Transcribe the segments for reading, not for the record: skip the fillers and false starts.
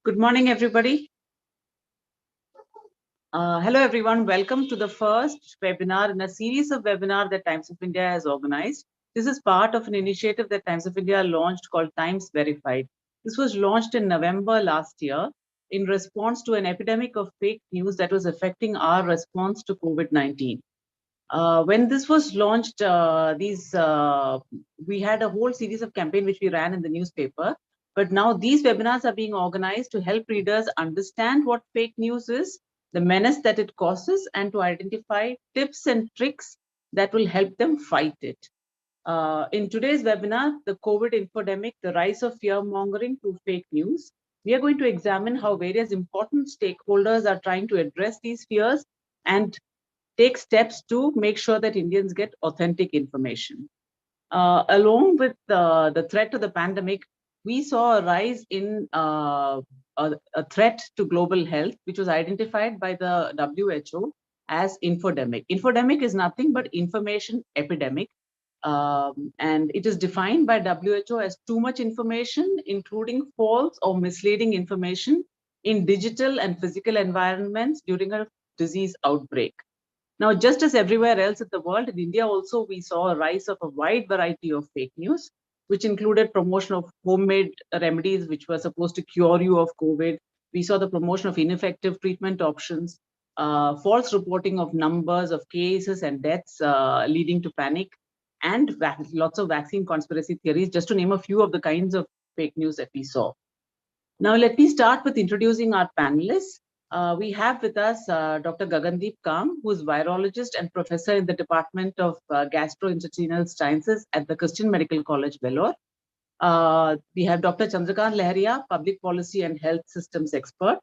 Good morning, everybody. Hello, everyone. Welcome to the first webinar in a series of webinars that Times of India has organized. This is part of an initiative that Times of India launched called Times Verified. This was launched in November last year in response to an epidemic of fake news that was affecting our response to COVID-19. When this was launched, we had a whole series of campaign which we ran in the newspaper. But now these webinars are being organized to help readers understand what fake news is, the menace that it causes, and to identify tips and tricks that will help them fight it. In today's webinar, the COVID infodemic, the rise of fear-mongering through fake news, we are going to examine how various important stakeholders are trying to address these fears and take steps to make sure that Indians get authentic information. Along with the threat to the pandemic, we saw a rise in a threat to global health, which was identified by the WHO as infodemic. Infodemic is nothing but information epidemic. And it is defined by WHO as too much information, including false or misleading information in digital and physical environments during a disease outbreak. Now, just as everywhere else in the world, in India also, we saw a rise of a wide variety of fake news, which included promotion of homemade remedies, which were supposed to cure you of COVID. We saw the promotion of ineffective treatment options, false reporting of numbers of cases and deaths leading to panic, and lots of vaccine conspiracy theories, just to name a few of the kinds of fake news that we saw. Now, let me start with introducing our panelists. We have with us Dr. Gagandeep Kam, who is virologist and professor in the Department of Gastrointestinal Sciences at the Christian Medical College, Vellore. We have Dr. Chandrakant Leharia, public policy and health systems expert,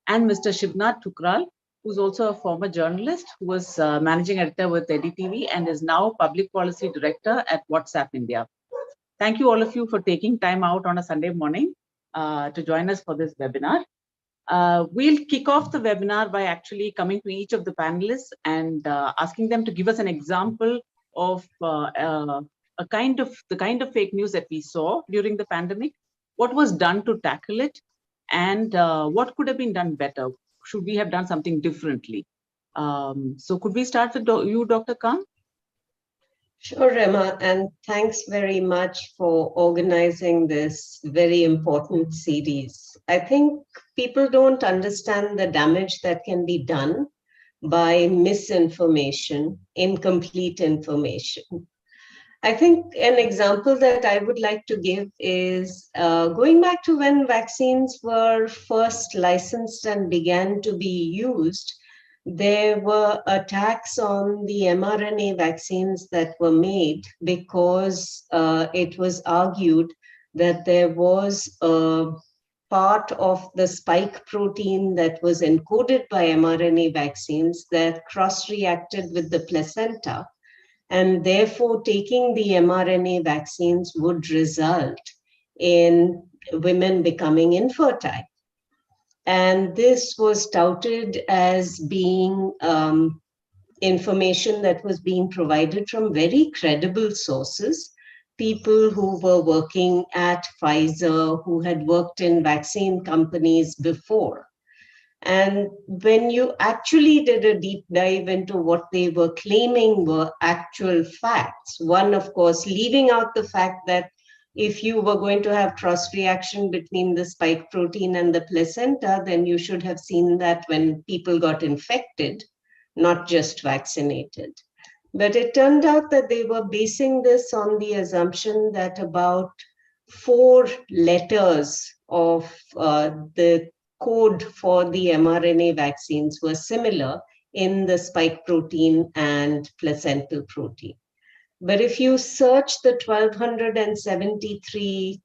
and Mr. Shivnath Thukral, who's also a former journalist who was managing editor with EDTV and is now public policy director at WhatsApp India. Thank you all of you for taking time out on a Sunday morning to join us for this webinar. We'll kick off the webinar by actually coming to each of the panelists and asking them to give us an example of the kind of fake news that we saw during the pandemic, what was done to tackle it, and what could have been done better. Should we have done something differently? So could we start with you, Dr. Khan? Sure, Rema, and thanks very much for organizing this very important series. I think people don't understand the damage that can be done by misinformation, incomplete information. I think an example that I would like to give is going back to when vaccines were first licensed and began to be used. There were attacks on the mRNA vaccines that were made because it was argued that there was a part of the spike protein that was encoded by mRNA vaccines that cross-reacted with the placenta, and therefore taking the mRNA vaccines would result in women becoming infertile. And this was touted as being information that was being provided from very credible sources, people who were working at Pfizer, who had worked in vaccine companies before. And when you actually did a deep dive into what they were claiming were actual facts, one, of course, leaving out the fact that if you were going to have cross-reaction between the spike protein and the placenta, then you should have seen that when people got infected, not just vaccinated. But it turned out that they were basing this on the assumption that about 4 letters of the code for the mRNA vaccines were similar in the spike protein and placental protein. But if you search the 1273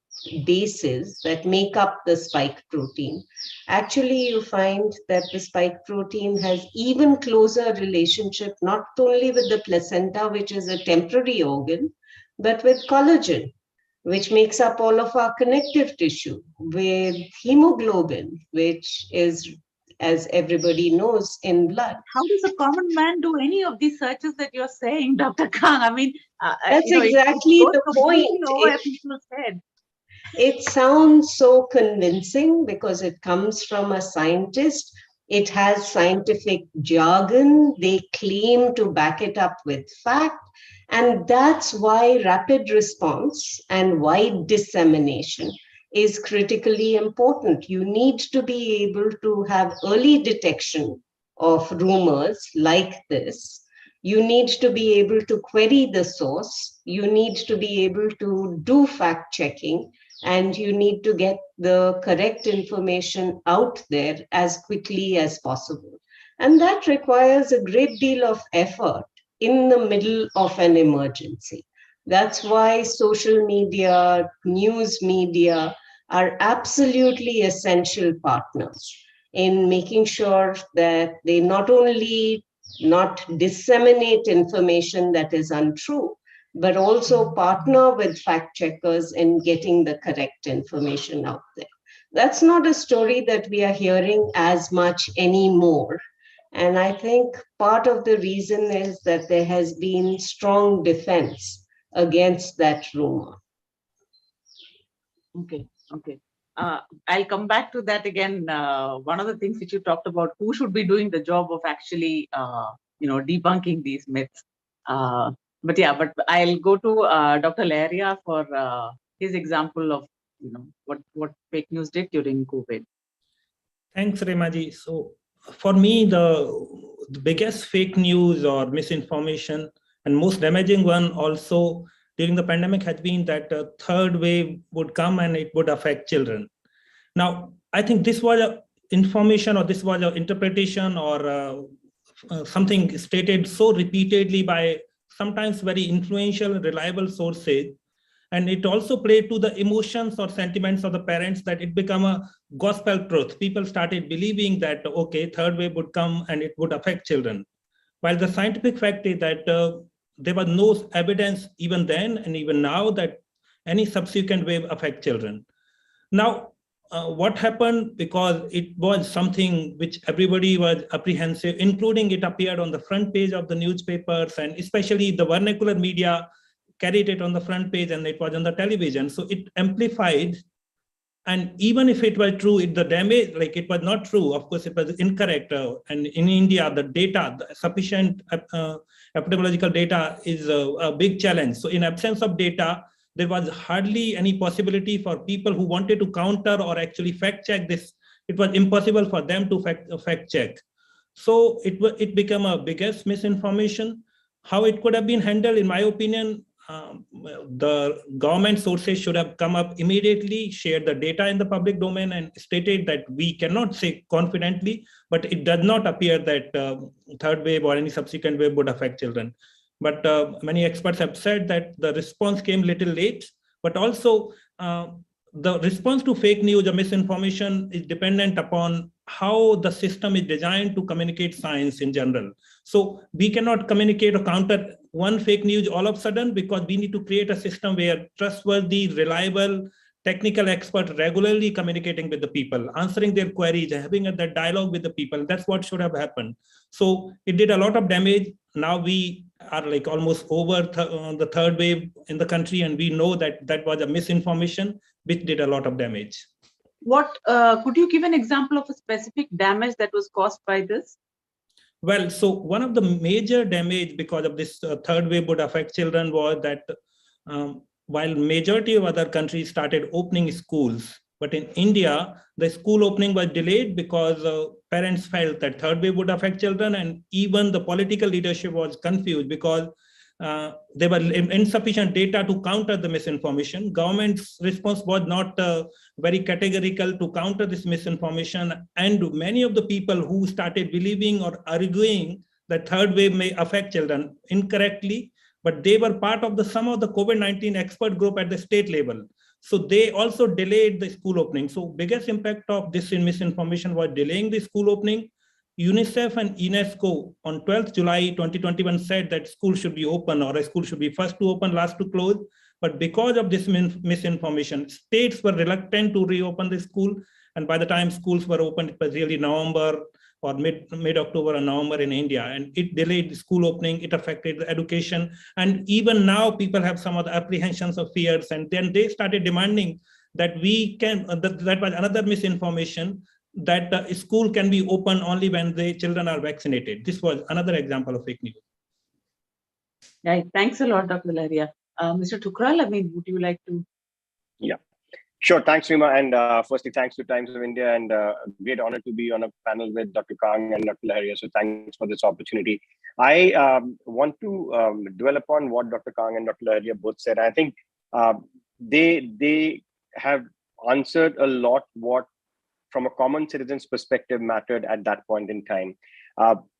bases that make up the spike protein, actually you find that the spike protein has even closer relationship, not only with the placenta, which is a temporary organ, but with collagen, which makes up all of our connective tissue, with hemoglobin, which is, as everybody knows, in blood. How does a common man do any of these searches that you're saying, Dr. Khan? I mean, that's exactly the point. Over people's head. It sounds so convincing because it comes from a scientist. It has scientific jargon. They claim to back it up with fact. And that's why rapid response and wide dissemination is critically important. You need to be able to have early detection of rumors like this. You need to be able to query the source. You need to be able to do fact checking, and you need to get the correct information out there as quickly as possible. And that requires a great deal of effort in the middle of an emergency. That's why social media, news media are absolutely essential partners in making sure that they not only not disseminate information that is untrue, but also partner with fact checkers in getting the correct information out there. That's not a story that we are hearing as much anymore. And I think part of the reason is that there has been strong defense against that rumor. Okay, okay. I'll come back to that again. One of the things which you talked about, who should be doing the job of actually, debunking these myths. But yeah, but I'll go to Dr. Laria for his example of, what fake news did during COVID. Thanks, Remaji. So for me, the biggest fake news or misinformation and most damaging one also during the pandemic has been that a third wave would come and it would affect children. Now, I think this was a information or this was an interpretation or something stated so repeatedly by sometimes very influential, reliable sources, and it also played to the emotions or sentiments of the parents that it became a gospel truth. People started believing that, okay, third wave would come and it would affect children. While the scientific fact is that there was no evidence even then and even now that any subsequent wave affect children. Now, what happened, because it was something which everybody was apprehensive, including it appeared on the front page of the newspapers, and especially the vernacular media carried it on the front page, and it was on the television. So it amplified. And even if it was true, the damage, like it was not true, of course, it was incorrect. And in India, the data, the sufficient epidemiological data is a big challenge. So in absence of data, there was hardly any possibility for people who wanted to counter or actually fact check this. It was impossible for them to fact check. So it became a biggest misinformation. How it could have been handled, in my opinion, the government sources should have come up immediately, shared the data in the public domain, and stated that we cannot say confidently, but it does not appear that third wave or any subsequent wave would affect children. But many experts have said that the response came little late, but also the response to fake news or misinformation is dependent upon how the system is designed to communicate science in general. So we cannot communicate or counter one fake news all of a sudden, because we need to create a system where trustworthy, reliable, technical experts regularly communicating with the people, answering their queries, having that dialogue with the people. That's what should have happened. So it did a lot of damage. Now we are like almost over the third wave in the country, and we know that that was a misinformation which did a lot of damage. What could you give an example of a specific damage that was caused by this? Well, so one of the major damage because of this third wave would affect children was that while majority of other countries started opening schools, but in India, the school opening was delayed because parents felt that third wave would affect children, and even the political leadership was confused because there were insufficient data to counter the misinformation. Government's response was not very categorical to counter this misinformation, and many of the people who started believing or arguing that third wave may affect children incorrectly, but they were part of some of the COVID-19 expert group at the state level. So they also delayed the school opening. So biggest impact of this misinformation was delaying the school opening. UNICEF and UNESCO on 12th July 2021 said that school should be open, or a school should be first to open, last to close. But because of this misinformation, states were reluctant to reopen the school. And by the time schools were opened, it was really November or mid-October or November in India. And it delayed the school opening, it affected the education. And even now people have some of the apprehensions or fears. And then they started demanding that we can, that was another misinformation, that school can be open only when the children are vaccinated. This was another example of fake news. Right. Thanks a lot, Dr. Laria. Mr. Thukral, I mean, would you like to? Yeah, sure. Thanks, Rima. And firstly, thanks to Times of India, and a great honor to be on a panel with Dr. Kang and Dr. Laharia. So thanks for this opportunity. I want to dwell upon what Dr. Kang and Dr. Laharia both said. I think they have answered a lot what, from a common citizen's perspective, mattered at that point in time.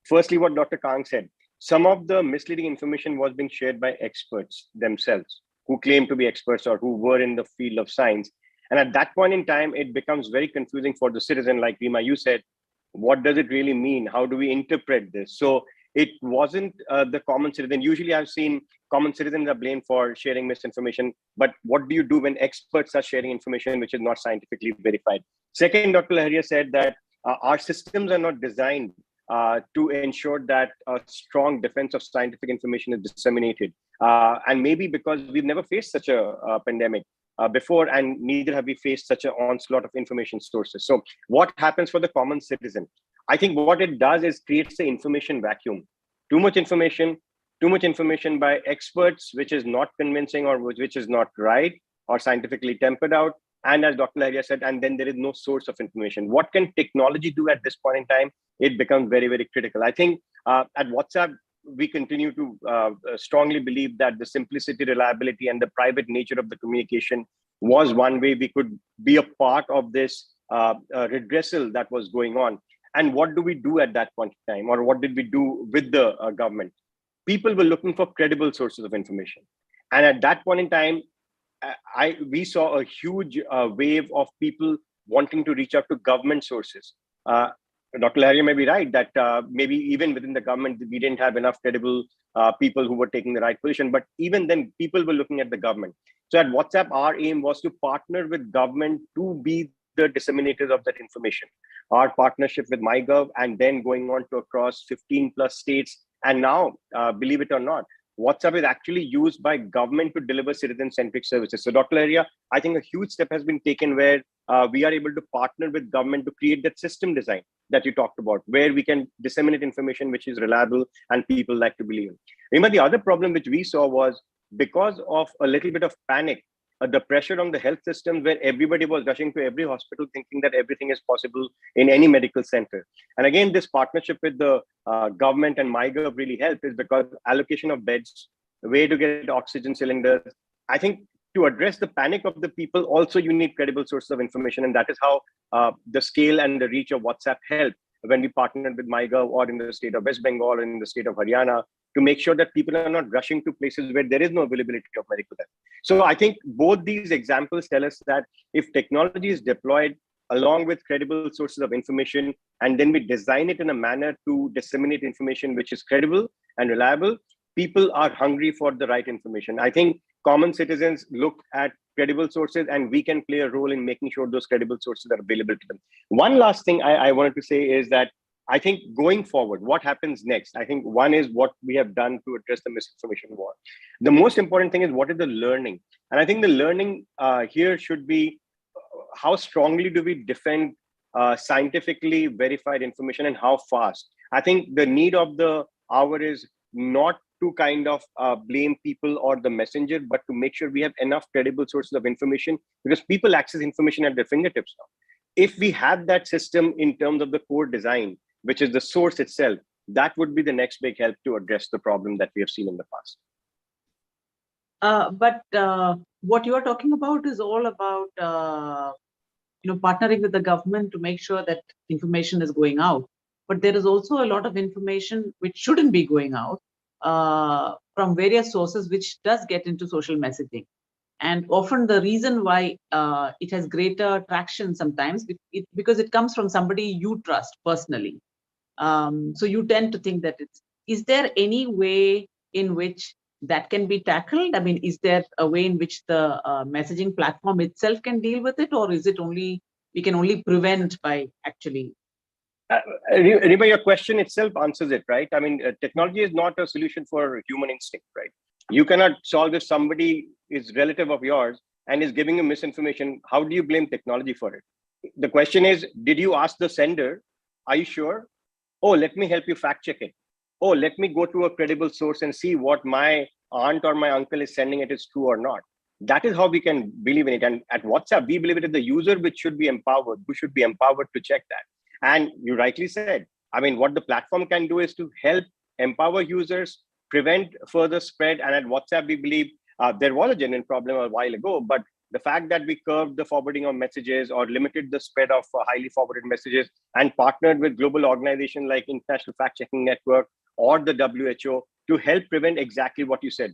Firstly, what Dr. Kang said, some of the misleading information was being shared by experts themselves, who claim to be experts or who were in the field of science. And at that point in time, it becomes very confusing for the citizen. Like Rima, you said, what does it really mean? How do we interpret this? So it wasn't the common citizen. Usually I've seen common citizens are blamed for sharing misinformation, but what do you do when experts are sharing information which is not scientifically verified? Second, Dr. Laharia said that our systems are not designed to ensure that a strong defense of scientific information is disseminated. And maybe because we've never faced such a pandemic before, and neither have we faced such an onslaught of information sources. So what happens for the common citizen? I think what it does is creates the information vacuum. Too much information by experts, which is not convincing or which is not right or scientifically tempered out. And as Dr. Laharia said, and then there is no source of information. What can technology do at this point in time? It becomes very, very critical. I think at WhatsApp, we continue to strongly believe that the simplicity, reliability, and the private nature of the communication was one way we could be a part of this redressal that was going on. And what do we do at that point in time? Or what did we do with the government? People were looking for credible sources of information. And at that point in time, we saw a huge wave of people wanting to reach out to government sources. Dr. Laharia may be right that maybe even within the government, we didn't have enough credible people who were taking the right position. But even then, people were looking at the government. So at WhatsApp, our aim was to partner with government to be the disseminators of that information. Our partnership with MyGov, and then going on to across 15 plus states. And now, believe it or not, WhatsApp is actually used by government to deliver citizen-centric services. So Dr. Laharia, I think a huge step has been taken where we are able to partner with government to create that system design that you talked about, where we can disseminate information which is reliable and people like to believe in. Remember, the other problem which we saw was because of a little bit of panic, the pressure on the health system, where everybody was rushing to every hospital thinking that everything is possible in any medical center. And again, this partnership with the government and MyGov really helped, is because allocation of beds, way to get oxygen cylinders. I think to address the panic of the people, also you need credible sources of information. And that is how the scale and the reach of WhatsApp helped when we partnered with MyGov, or in the state of West Bengal, or in the state of Haryana, to make sure that people are not rushing to places where there is no availability of medical help. So I think both these examples tell us that if technology is deployed along with credible sources of information, and then we design it in a manner to disseminate information which is credible and reliable, people are hungry for the right information. I think common citizens look at credible sources, and we can play a role in making sure those credible sources are available to them. One last thing I wanted to say is that I think going forward, what happens next? I think one is what we have done to address the misinformation war. The most important thing is what is the learning? And I think the learning here should be how strongly do we defend scientifically verified information, and how fast? I think the need of the hour is not to kind of blame people or the messenger, but to make sure we have enough credible sources of information, because people access information at their fingertips now. If we have that system in terms of the core design, which is the source itself, that would be the next big help to address the problem that we have seen in the past. But what you are talking about is all about partnering with the government to make sure that information is going out. But there is also a lot of information which shouldn't be going out from various sources, which does get into social messaging. And often the reason why it has greater traction sometimes, because it comes from somebody you trust personally. So you tend to think that is there any way in which that can be tackled? I mean, is there a way in which the messaging platform itself can deal with it, or is it only, we can only prevent by actually? Rima, your question itself answers it, right? I mean, technology is not a solution for human instinct, right? You cannot solve if somebody is relative of yours and is giving you misinformation, how do you blame technology for it? The question is, did you ask the sender, are you sure? Oh, let me help you fact check it. Oh, let me go to a credible source and see what my aunt or my uncle is sending it is true or not. That is how we can believe in it. And at WhatsApp, we believe it is the user which should be empowered, who should be empowered to check that. And you rightly said, I mean, what the platform can do is to help empower users, prevent further spread. And at WhatsApp, we believe there was a genuine problem a while ago, but the fact that we curbed the forwarding of messages or limited the spread of highly forwarded messages and partnered with global organizations like International Fact Checking Network or the WHO to help prevent exactly what you said.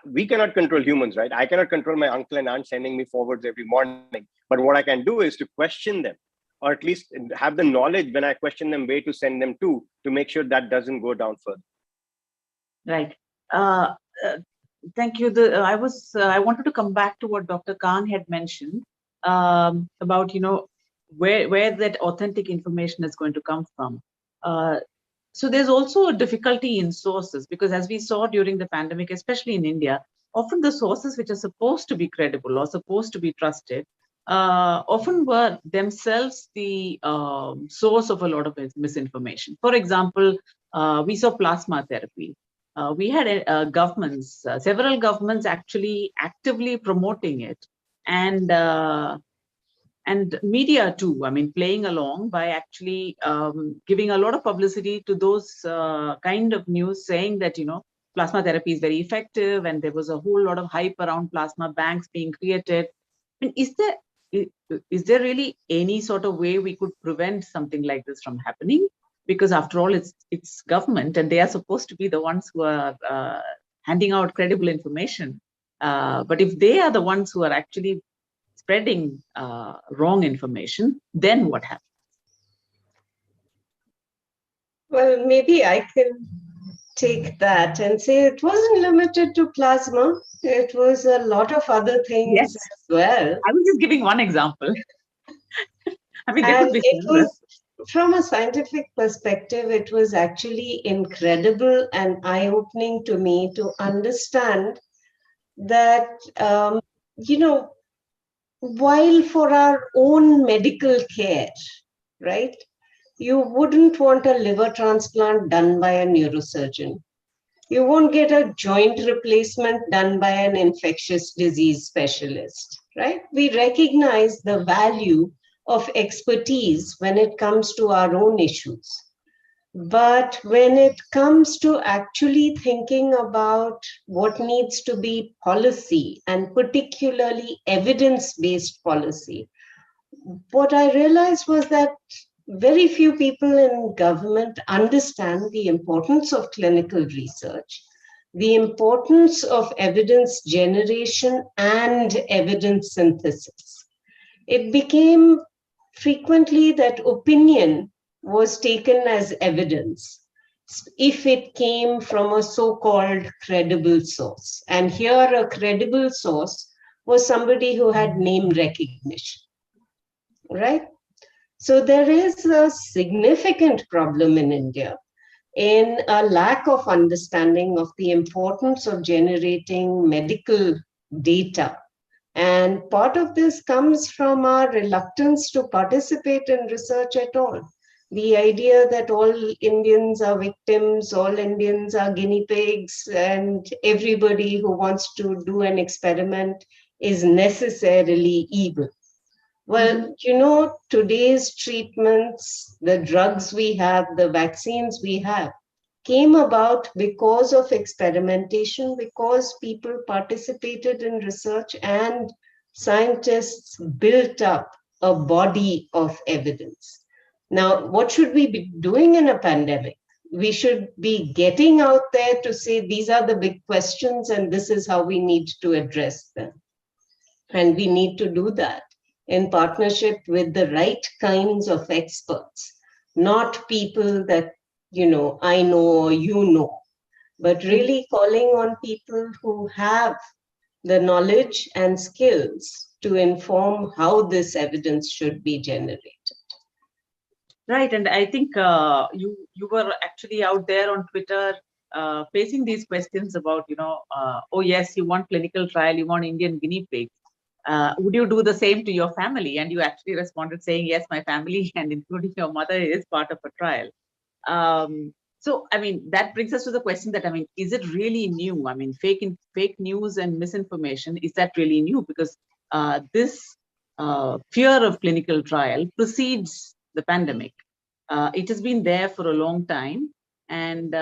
We cannot control humans, right? I cannot control my uncle and aunt sending me forwards every morning. But what I can do is to question them, or at least have the knowledge when I question them where to send them to make sure that doesn't go down further. Right. Thank you. I wanted to come back to what Dr. Khan had mentioned about, where that authentic information is going to come from. So there's also a difficulty in sources, because as we saw during the pandemic, especially in India, often the sources which are supposed to be credible or supposed to be trusted often were themselves the source of a lot of misinformation. For example, we saw plasma therapy. We had several governments actually actively promoting it, and media too, I mean, playing along by actually giving a lot of publicity to those kind of news, saying that, plasma therapy is very effective, and there was a whole lot of hype around plasma banks being created. I mean, is there really any sort of way we could prevent something like this from happening? Because after all, it's government, and they are supposed to be the ones who are handing out credible information. But if they are the ones who are actually spreading wrong information, then what happens? Well, maybe I can take that and say it wasn't limited to plasma. It was a lot of other things as well. I was just giving one example. I mean, there could be it was, from a scientific perspective, it was actually incredible and eye-opening to me to understand that, while for our own medical care, right, you wouldn't want a liver transplant done by a neurosurgeon. You won't get a joint replacement done by an infectious disease specialist, right? We recognize the value of expertise when it comes to our own issues. But when it comes to actually thinking about what needs to be policy, and particularly evidence-based policy, what I realized was that very few people in government understand the importance of clinical research, the importance of evidence generation and evidence synthesis. It became frequently that opinion was taken as evidence if it came from a so-called credible source. And here a credible source was somebody who had name recognition, right? So there is a significant problem in India in a lack of understanding of the importance of generating medical data. And part of this comes from our reluctance to participate in research at all. The idea that all Indians are victims, all Indians are guinea pigs, and everybody who wants to do an experiment is necessarily evil. Well, today's treatments, the drugs we have, the vaccines we have, came about because of experimentation, because people participated in research and scientists built up a body of evidence. Now, what should we be doing in a pandemic? We should be getting out there to say, these are the big questions and this is how we need to address them. And we need to do that in partnership with the right kinds of experts, not people that, I know or you know, but really calling on people who have the knowledge and skills to inform how this evidence should be generated. Right, and I think you were actually out there on Twitter facing these questions about, oh yes, you want clinical trial, you want Indian guinea pigs. Would you do the same to your family? And you actually responded saying, yes, my family and including your mother is part of a trial. So, I mean, that brings us to the question that, I mean, is it really new? I mean, fake news and misinformation, is that really new? Because this fear of clinical trial precedes the pandemic. It has been there for a long time. And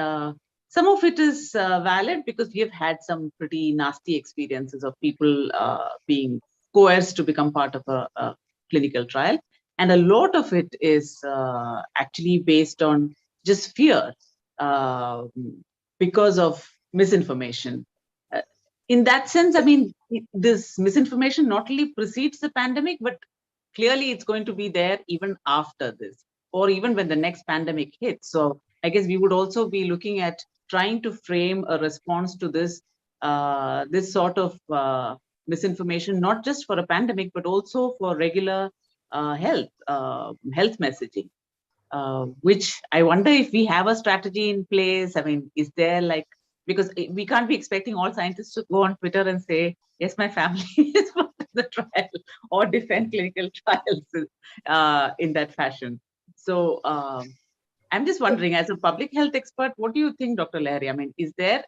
some of it is valid because we have had some pretty nasty experiences of people being coerced to become part of a clinical trial. And a lot of it is actually based on just fear uh, because of misinformation. Uh, in that sense, I mean, this misinformation not only precedes the pandemic, but clearly it's going to be there even after this, or even when the next pandemic hits. So I guess we would also be looking at trying to frame a response to this sort of misinformation, not just for a pandemic, but also for regular health messaging. Which I wonder if we have a strategy in place. I mean, is there like, because we can't be expecting all scientists to go on Twitter and say, yes, my family is part of the trial, or defend clinical trials in that fashion. So I'm just wondering, as a public health expert, what do you think, Dr. Lahiri?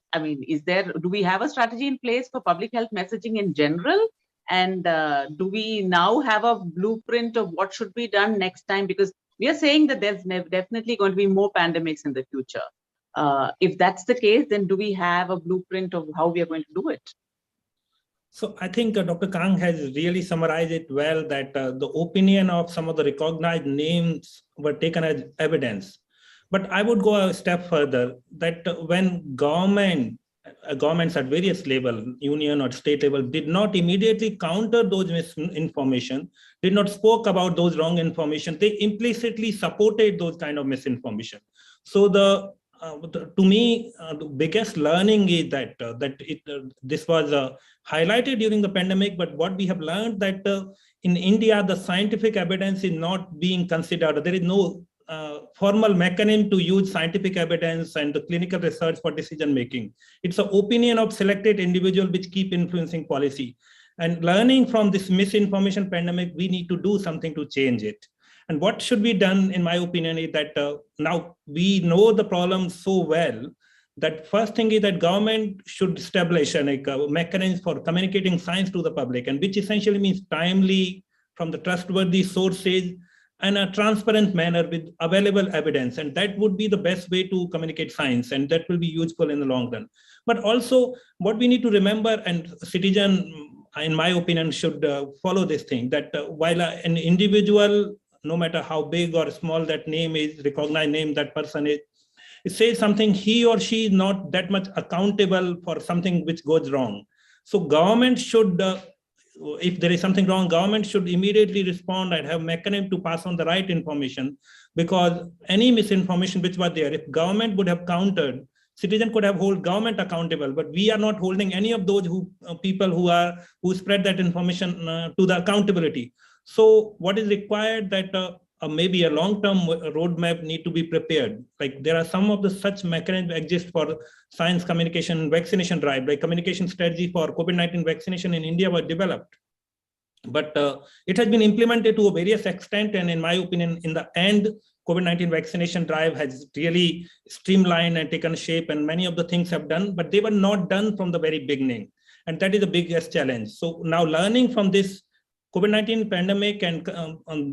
Do we have a strategy in place for public health messaging in general? And do we now have a blueprint of what should be done next time? Because we are saying that there's definitely going to be more pandemics in the future. If that's the case, then do we have a blueprint of how we are going to do it? So I think Dr. Kang has really summarized it well, that the opinion of some of the recognized names were taken as evidence. But I would go a step further, that when governments at various level, union or state level, did not immediately counter those misinformation, did not spoke about those wrong information, they implicitly supported those kind of misinformation. So to me, the biggest learning is that this was highlighted during the pandemic. But what we have learned, that in India, the scientific evidence is not being considered. There is no formal mechanism to use scientific evidence and the clinical research for decision making. It's an opinion of selected individuals which keep influencing policy. And learning from this misinformation pandemic, we need to do something to change it. And what should be done, in my opinion, is that now we know the problem so well that first thing is that government should establish a mechanism for communicating science to the public, and which essentially means timely, from the trustworthy sources, and a transparent manner with available evidence. And that would be the best way to communicate science, and that will be useful in the long run. But also, what we need to remember, and citizen, in my opinion, should follow this thing, that while an individual, no matter how big or small that name is, recognized name that person is, it says something, he or she is not that much accountable for something which goes wrong. So government should, if there is something wrong, government should immediately respond and have mechanism to pass on the right information. Because any misinformation which was there, if government would have countered, citizen could have hold government accountable. But we are not holding any of those people who spread that information to the accountability. So what is required, that maybe a long-term roadmap need to be prepared. Like there are some of the such mechanisms exist for science communication vaccination drive, like communication strategy for COVID-19 vaccination in India was developed. But it has been implemented to a various extent. And in my opinion, in the end, COVID-19 vaccination drive has really streamlined and taken shape, and many of the things have done, but they were not done from the very beginning. And that is the biggest challenge. So now learning from this COVID-19 pandemic and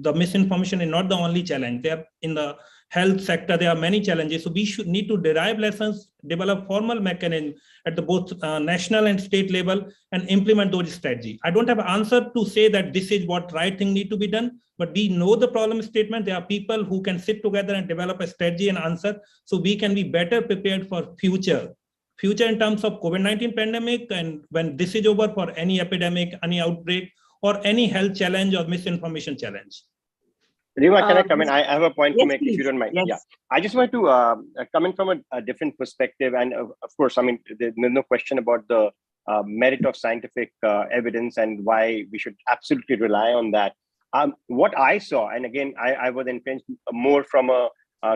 the misinformation is not the only challenge. There in the health sector, there are many challenges. So we should need to derive lessons, develop formal mechanism at the both national and state level, and implement those strategies. I don't have an answer to say that this is what right thing need to be done, but we know the problem statement. There are people who can sit together and develop a strategy and answer, so we can be better prepared for future in terms of COVID-19 pandemic, and when this is over, for any epidemic, any outbreak, or any health challenge or misinformation challenge. Rima, can I come in? I have a point to make, please. if you don't mind. Yes. Yeah, I just want to come in from a different perspective. And of course, I mean, there's no question about the merit of scientific evidence and why we should absolutely rely on that. What I saw, and again, I was influenced more from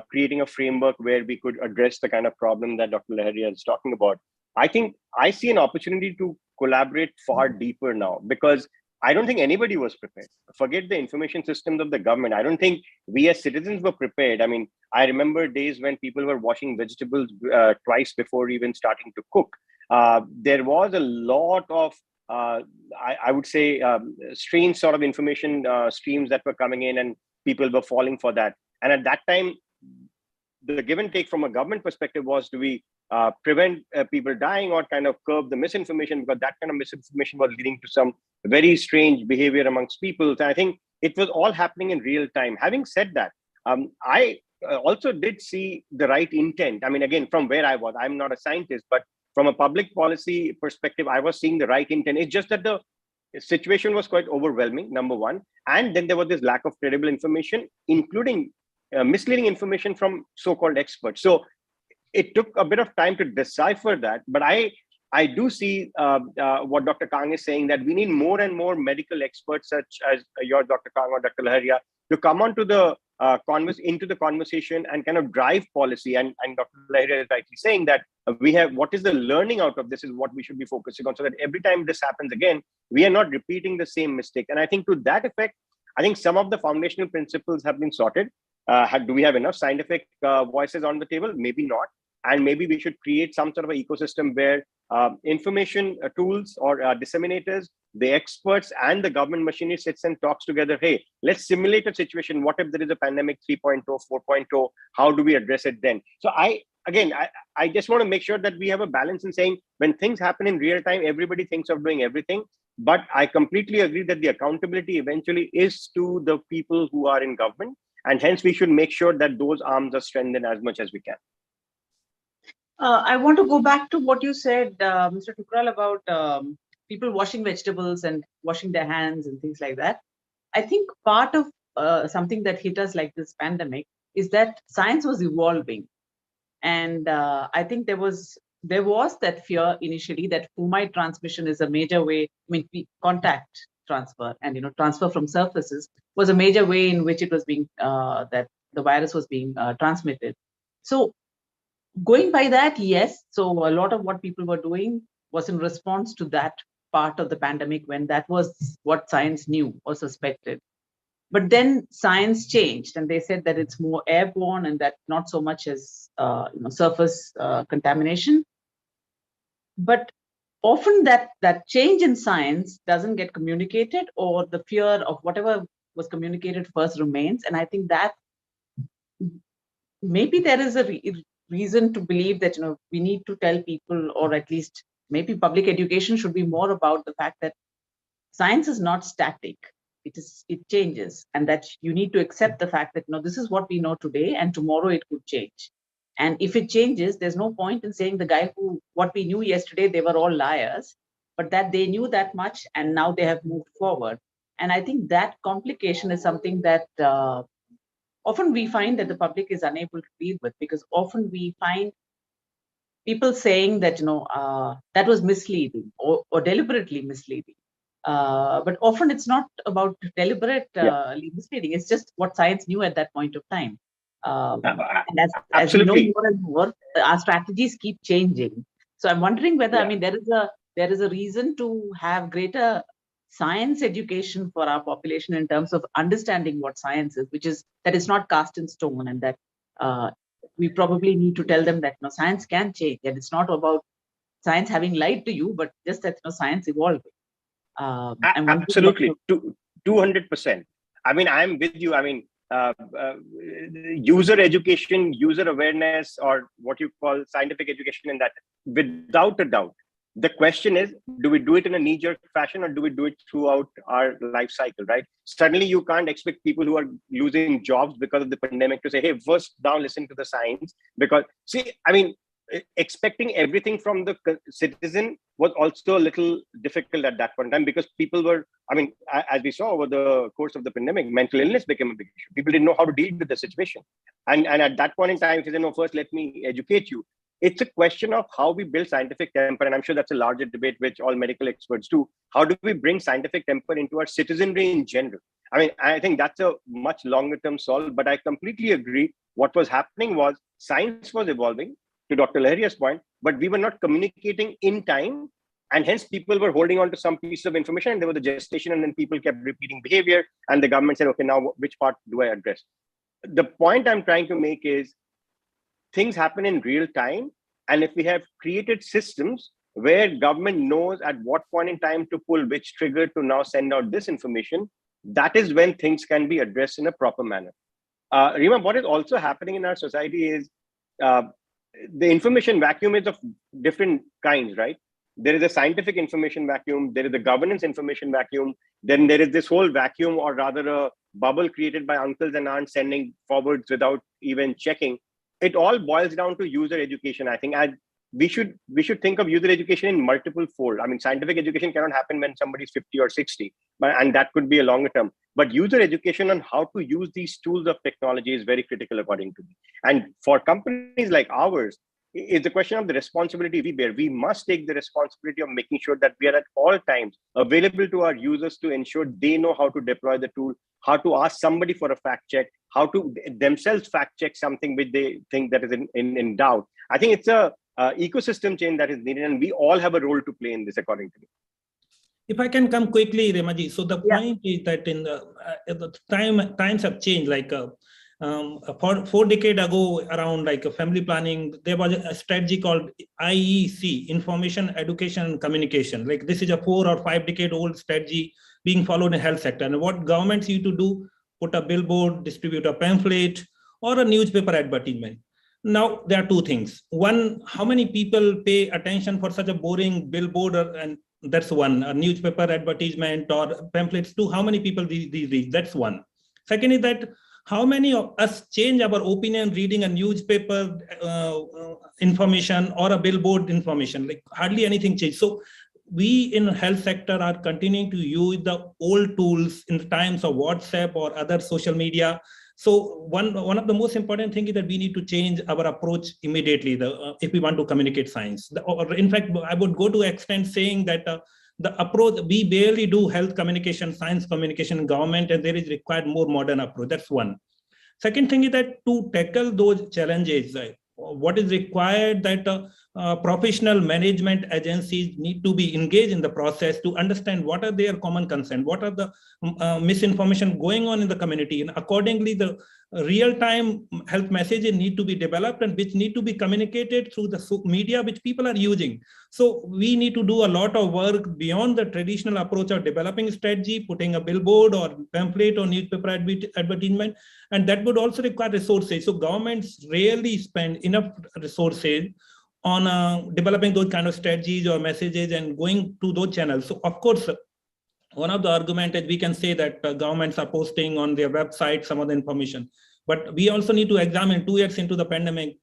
creating a framework where we could address the kind of problem that Dr. Lahiri is talking about. I think I see an opportunity to collaborate far deeper now, because I don't think anybody was prepared. Forget the information systems of the government. I don't think we as citizens were prepared. I mean, I remember days when people were washing vegetables twice before even starting to cook. There was a lot of, I would say, strange sort of information streams that were coming in, and people were falling for that. And at that time, the give and take from a government perspective was, do we prevent people dying or kind of curb the misinformation, because that kind of misinformation was leading to some very strange behavior amongst people. So I think it was all happening in real time. Having said that, I also did see the right intent. I mean, again, from where I was, I'm not a scientist, but from a public policy perspective, I was seeing the right intent. It's just that the situation was quite overwhelming, number one. And then there was this lack of credible information, including misleading information from so-called experts. So it took a bit of time to decipher that, but I do see what Dr. Kang is saying, that we need more and more medical experts such as your Dr. Kang or Dr. Laharia to come onto the into the conversation and kind of drive policy. And Dr. Laharia is rightly saying that we have, what is the learning out of this is what we should be focusing on, so that every time this happens again, we are not repeating the same mistake. And I think to that effect, I think some of the foundational principles have been sorted. Do we have enough scientific voices on the table? Maybe not. And maybe we should create some sort of an ecosystem where information tools or disseminators, the experts and the government machinery sits and talks together. Hey, let's simulate a situation. What if there is a pandemic 3.0, 4.0? How do we address it then? So I just want to make sure that we have a balance in saying, when things happen in real time, everybody thinks of doing everything. But I completely agree that the accountability eventually is to the people who are in government. And hence, we should make sure that those arms are strengthened as much as we can. I want to go back to what you said, Mr. Tukral, about people washing vegetables and washing their hands and things like that. I think part of something that hit us like this pandemic is that science was evolving. And I think there was that fear initially that fumite transmission is a major way. I mean, contact transfer and transfer from surfaces was a major way in which it was being that the virus was being transmitted. So going by that, yes. So a lot of what people were doing was in response to that part of the pandemic, when that was what science knew or suspected. But then science changed, and they said that it's more airborne and that not so much as surface contamination. But often that change in science doesn't get communicated, or the fear of whatever was communicated first remains. And I think that maybe there is a reason to believe that we need to tell people, or at least maybe public education should be more about the fact that science is not static. It changes, and that you need to accept the fact that this is what we know today, and tomorrow it could change. And if it changes, there's no point in saying the guy who what we knew yesterday, they were all liars, but that they knew that much and now they have moved forward. And I think that complication is something that often we find that the public is unable to deal with, because often we find people saying that that was misleading or deliberately misleading. But often it's not about deliberately misleading. It's just what science knew at that point of time. And as we know more and more, our strategies keep changing. So I'm wondering whether there is a reason to have greater science education for our population in terms of understanding what science is, which is that it's not cast in stone, and that we probably need to tell them that science can change, and it's not about science having lied to you, but just that science evolving. Absolutely, 200%. I mean, I'm with you. I mean, user education, user awareness, or what you call scientific education, in that, without a doubt. The question is, do we do it in a knee-jerk fashion, or do we do it throughout our life cycle, right? Suddenly, you can't expect people who are losing jobs because of the pandemic to say, hey, first down, listen to the science. Because, see, I mean, expecting everything from the citizen was also a little difficult at that point in time, because people were, I mean, as we saw over the course of the pandemic, mental illness became a big issue. People didn't know how to deal with the situation. And at that point in time, if you say, no, first, let me educate you. It's a question of how we build scientific temper. And I'm sure that's a larger debate, which all medical experts do. How do we bring scientific temper into our citizenry in general? I mean, I think that's a much longer term solve, but I completely agree. What was happening was science was evolving, to Dr. Laharia's point, but we were not communicating in time And hence people were holding on to some piece of information, and there was a gestation, and then people kept repeating behavior, and the government said, okay, now which part do I address? The point I'm trying to make is things happen in real time. And if we have created systems where government knows at what point in time to pull which trigger to now send out this information, that is when things can be addressed in a proper manner. Rima, what is also happening in our society is the information vacuum is of different kinds, right? There is a scientific information vacuum, there is a governance information vacuum, then there is this whole vacuum, or rather a bubble created by uncles and aunts sending forwards without even checking. It all boils down to user education, I think. And we should think of user education in multiple fold. I mean, scientific education cannot happen when somebody's 50 or 60, and that could be a longer term. But user education on how to use these tools of technology is very critical, according to me. And for companies like ours, it's a question of the responsibility we bear. We must take the responsibility of making sure that we are at all times available to our users to ensure they know how to deploy the tool, how to ask somebody for a fact check, how to themselves fact check something which they think that is in doubt. I think it's a ecosystem change that is needed, and we all have a role to play in this, according to me. If I can come quickly, Remaji. So the point is that in the times have changed. Like 4 decades ago, around like family planning, there was a strategy called IEC, Information, Education, and Communication. Like this is a 4 or 5 decade old strategy being followed in health sector. And what governments used to do, put a billboard, distribute a pamphlet, or a newspaper advertisement. Now there are two things. One, how many people pay attention for such a boring billboard, and that's one. A newspaper advertisement or pamphlets. Two, how many people these reach? That's one. Second is that how many of us change our opinion reading a newspaper information or a billboard information? Like hardly anything changed. So we in health sector are continuing to use the old tools in the times of WhatsApp or other social media. So one of the most important thing is that we need to change our approach immediately if we want to communicate science. Or in fact, I would go to extent saying that the approach, we barely do health communication, science communication in government, and there is required more modern approach. That's one. Second thing is that to tackle those challenges, what is required that professional management agencies need to be engaged in the process to understand what are their common concern, what are the misinformation going on in the community, and accordingly the real-time health messages need to be developed and which need to be communicated through the media which people are using. So we need to do a lot of work beyond the traditional approach of developing strategy, putting a billboard or pamphlet or newspaper advertisement, and that would also require resources. So governments rarely spend enough resources on developing those kind of strategies or messages and going to those channels. So of course, one of the arguments is we can say that governments are posting on their website some of the information, but we also need to examine 2 years into the pandemic,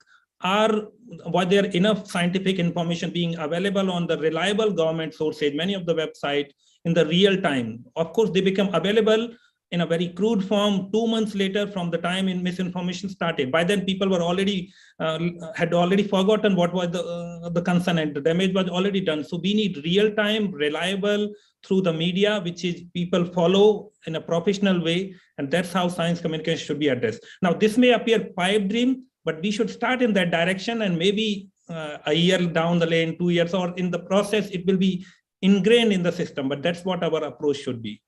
was there enough scientific information being available on the reliable government sources, many of the websites in the real time. Of course, they become available in a very crude form 2 months later from the time in misinformation started. By then, people were had already forgotten what was the concern, and the damage was already done. So we need real-time, reliable through the media, which is people follow in a professional way, and that's how science communication should be addressed. Now, this may appear pipe dream, but we should start in that direction, and maybe a year down the lane, 2 years, or in the process, it will be ingrained in the system. But that's what our approach should be.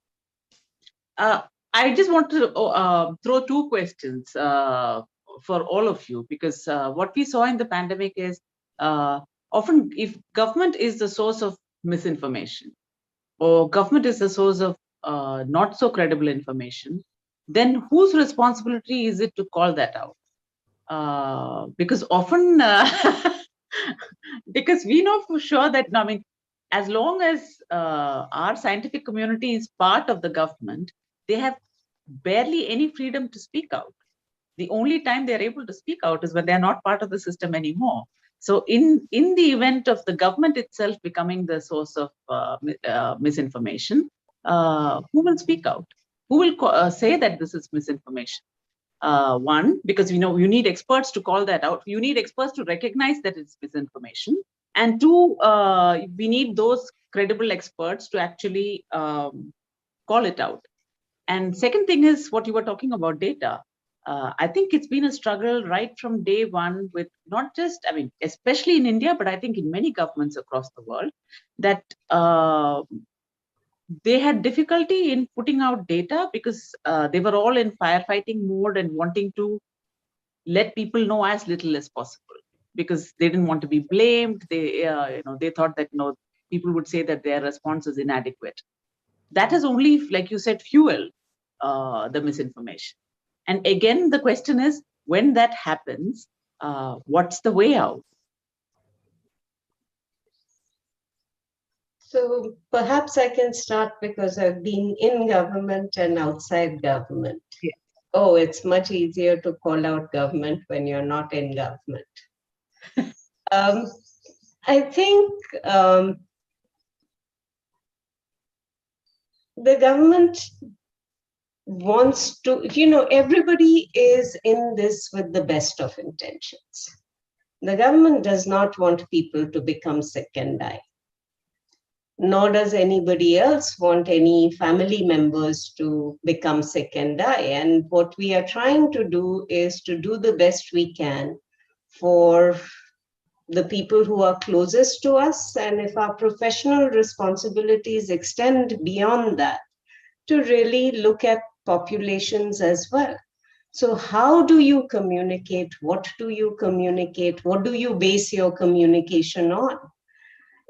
I just want to throw 2 questions for all of you, because what we saw in the pandemic is often if government is the source of misinformation or government is the source of not so credible information, then whose responsibility is it to call that out? Because often, because we know for sure that, I mean, as long as our scientific community is part of the government, they have barely any freedom to speak out. The only time they're able to speak out is when they're not part of the system anymore. So in the event of the government itself becoming the source of misinformation, who will speak out? Who will say that this is misinformation? One, because you need experts to call that out. You need experts to recognize that it's misinformation. And 2, we need those credible experts to actually call it out. And second thing is what you were talking about, data. I think it's been a struggle right from day one with not just, I mean, especially in India, but I think in many governments across the world, that they had difficulty in putting out data because they were all in firefighting mode and wanting to let people know as little as possible because they didn't want to be blamed. They, they thought that people would say that their response is inadequate. That has only, like you said, fueled the misinformation. And again, the question is, when that happens, what's the way out? So perhaps I can start because I've been in government and outside government. Yeah. Oh, it's much easier to call out government when you're not in government. I think the government wants to, everybody is in this with the best of intentions. The government does not want people to become sick and die. Nor does anybody else want any family members to become sick and die. And what we are trying to do is to do the best we can for the people who are closest to us. And if our professional responsibilities extend beyond that, to really look at populations as well. So how do you communicate? What do you communicate? What do you base your communication on?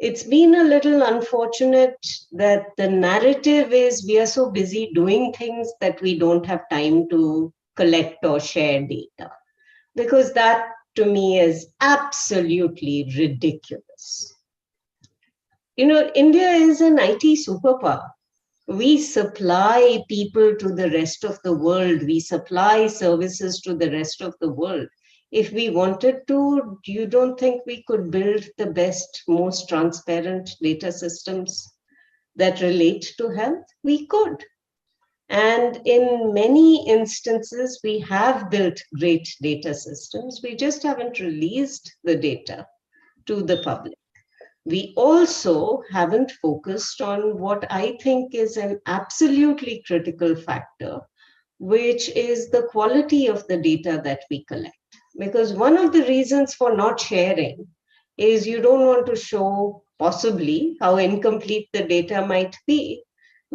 It's been a little unfortunate that the narrative is we are so busy doing things that we don't have time to collect or share data, because that to me is absolutely ridiculous. India is an IT superpower. We supply people to the rest of the world. We supply services to the rest of the world. If we wanted to, you don't think we could build the best, most transparent data systems that relate to health? We could. And in many instances, we have built great data systems. We just haven't released the data to the public. We also haven't focused on what I think is an absolutely critical factor, which is the quality of the data that we collect. Because one of the reasons for not sharing is you don't want to show possibly how incomplete the data might be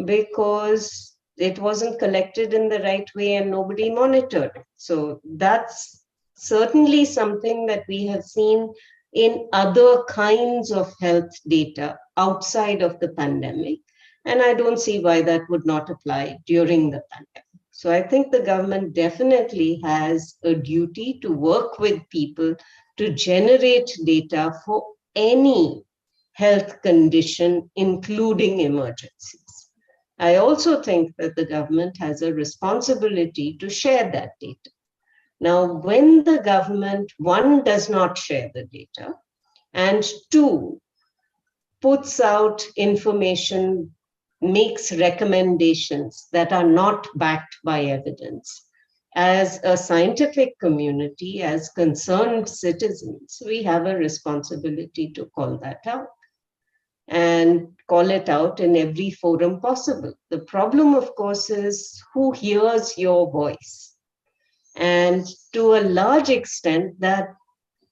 because it wasn't collected in the right way and nobody monitored it. So that's certainly something that we have seen in other kinds of health data outside of the pandemic. And I don't see why that would not apply during the pandemic. So I think the government definitely has a duty to work with people to generate data for any health condition, including emergencies. I also think that the government has a responsibility to share that data. Now, when the government, one, does not share the data, and two, puts out information, makes recommendations that are not backed by evidence, as a scientific community, as concerned citizens, we have a responsibility to call that out and call it out in every forum possible. The problem, of course, is who hears your voice. And to a large extent, that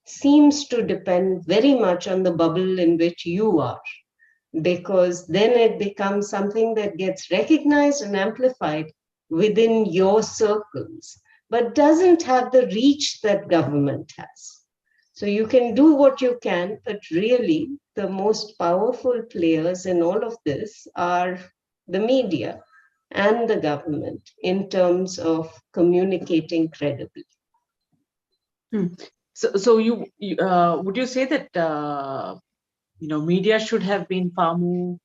seems to depend very much on the bubble in which you are, because then it becomes something that gets recognized and amplified within your circles, but doesn't have the reach that government has. So you can do what you can, but really the most powerful players in all of this are the media and the government in terms of communicating credibly. So you would you say that media should have been far more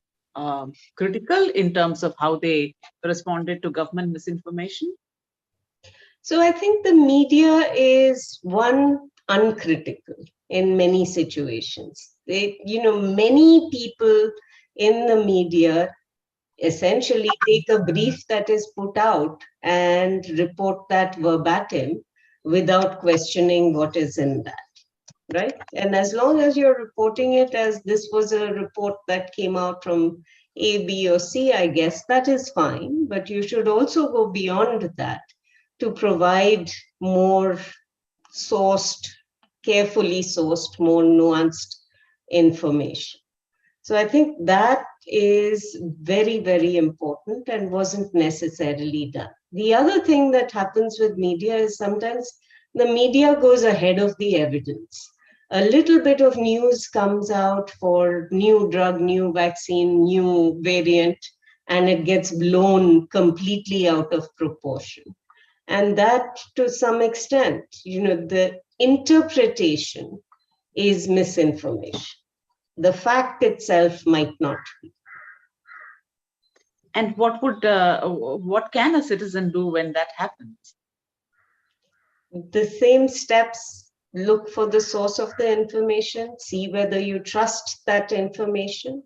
critical in terms of how they responded to government misinformation? So I think the media is one uncritical in many situations. Many people in the media essentially take a brief that is put out and report that verbatim without questioning what is in that, right? And as long as you're reporting it as this was a report that came out from A, B, or C, I guess that is fine, but you should also go beyond that to provide more sourced, carefully sourced, more nuanced information. So I think that is very, very important and wasn't necessarily done. The other thing that happens with media is sometimes the media goes ahead of the evidence. A little bit of news comes out for new drug, new vaccine, new variant, and it gets blown completely out of proportion. And that, to some extent, the interpretation is misinformation. The fact itself might not be. And what can a citizen do when that happens? The same steps: look for the source of the information, see whether you trust that information,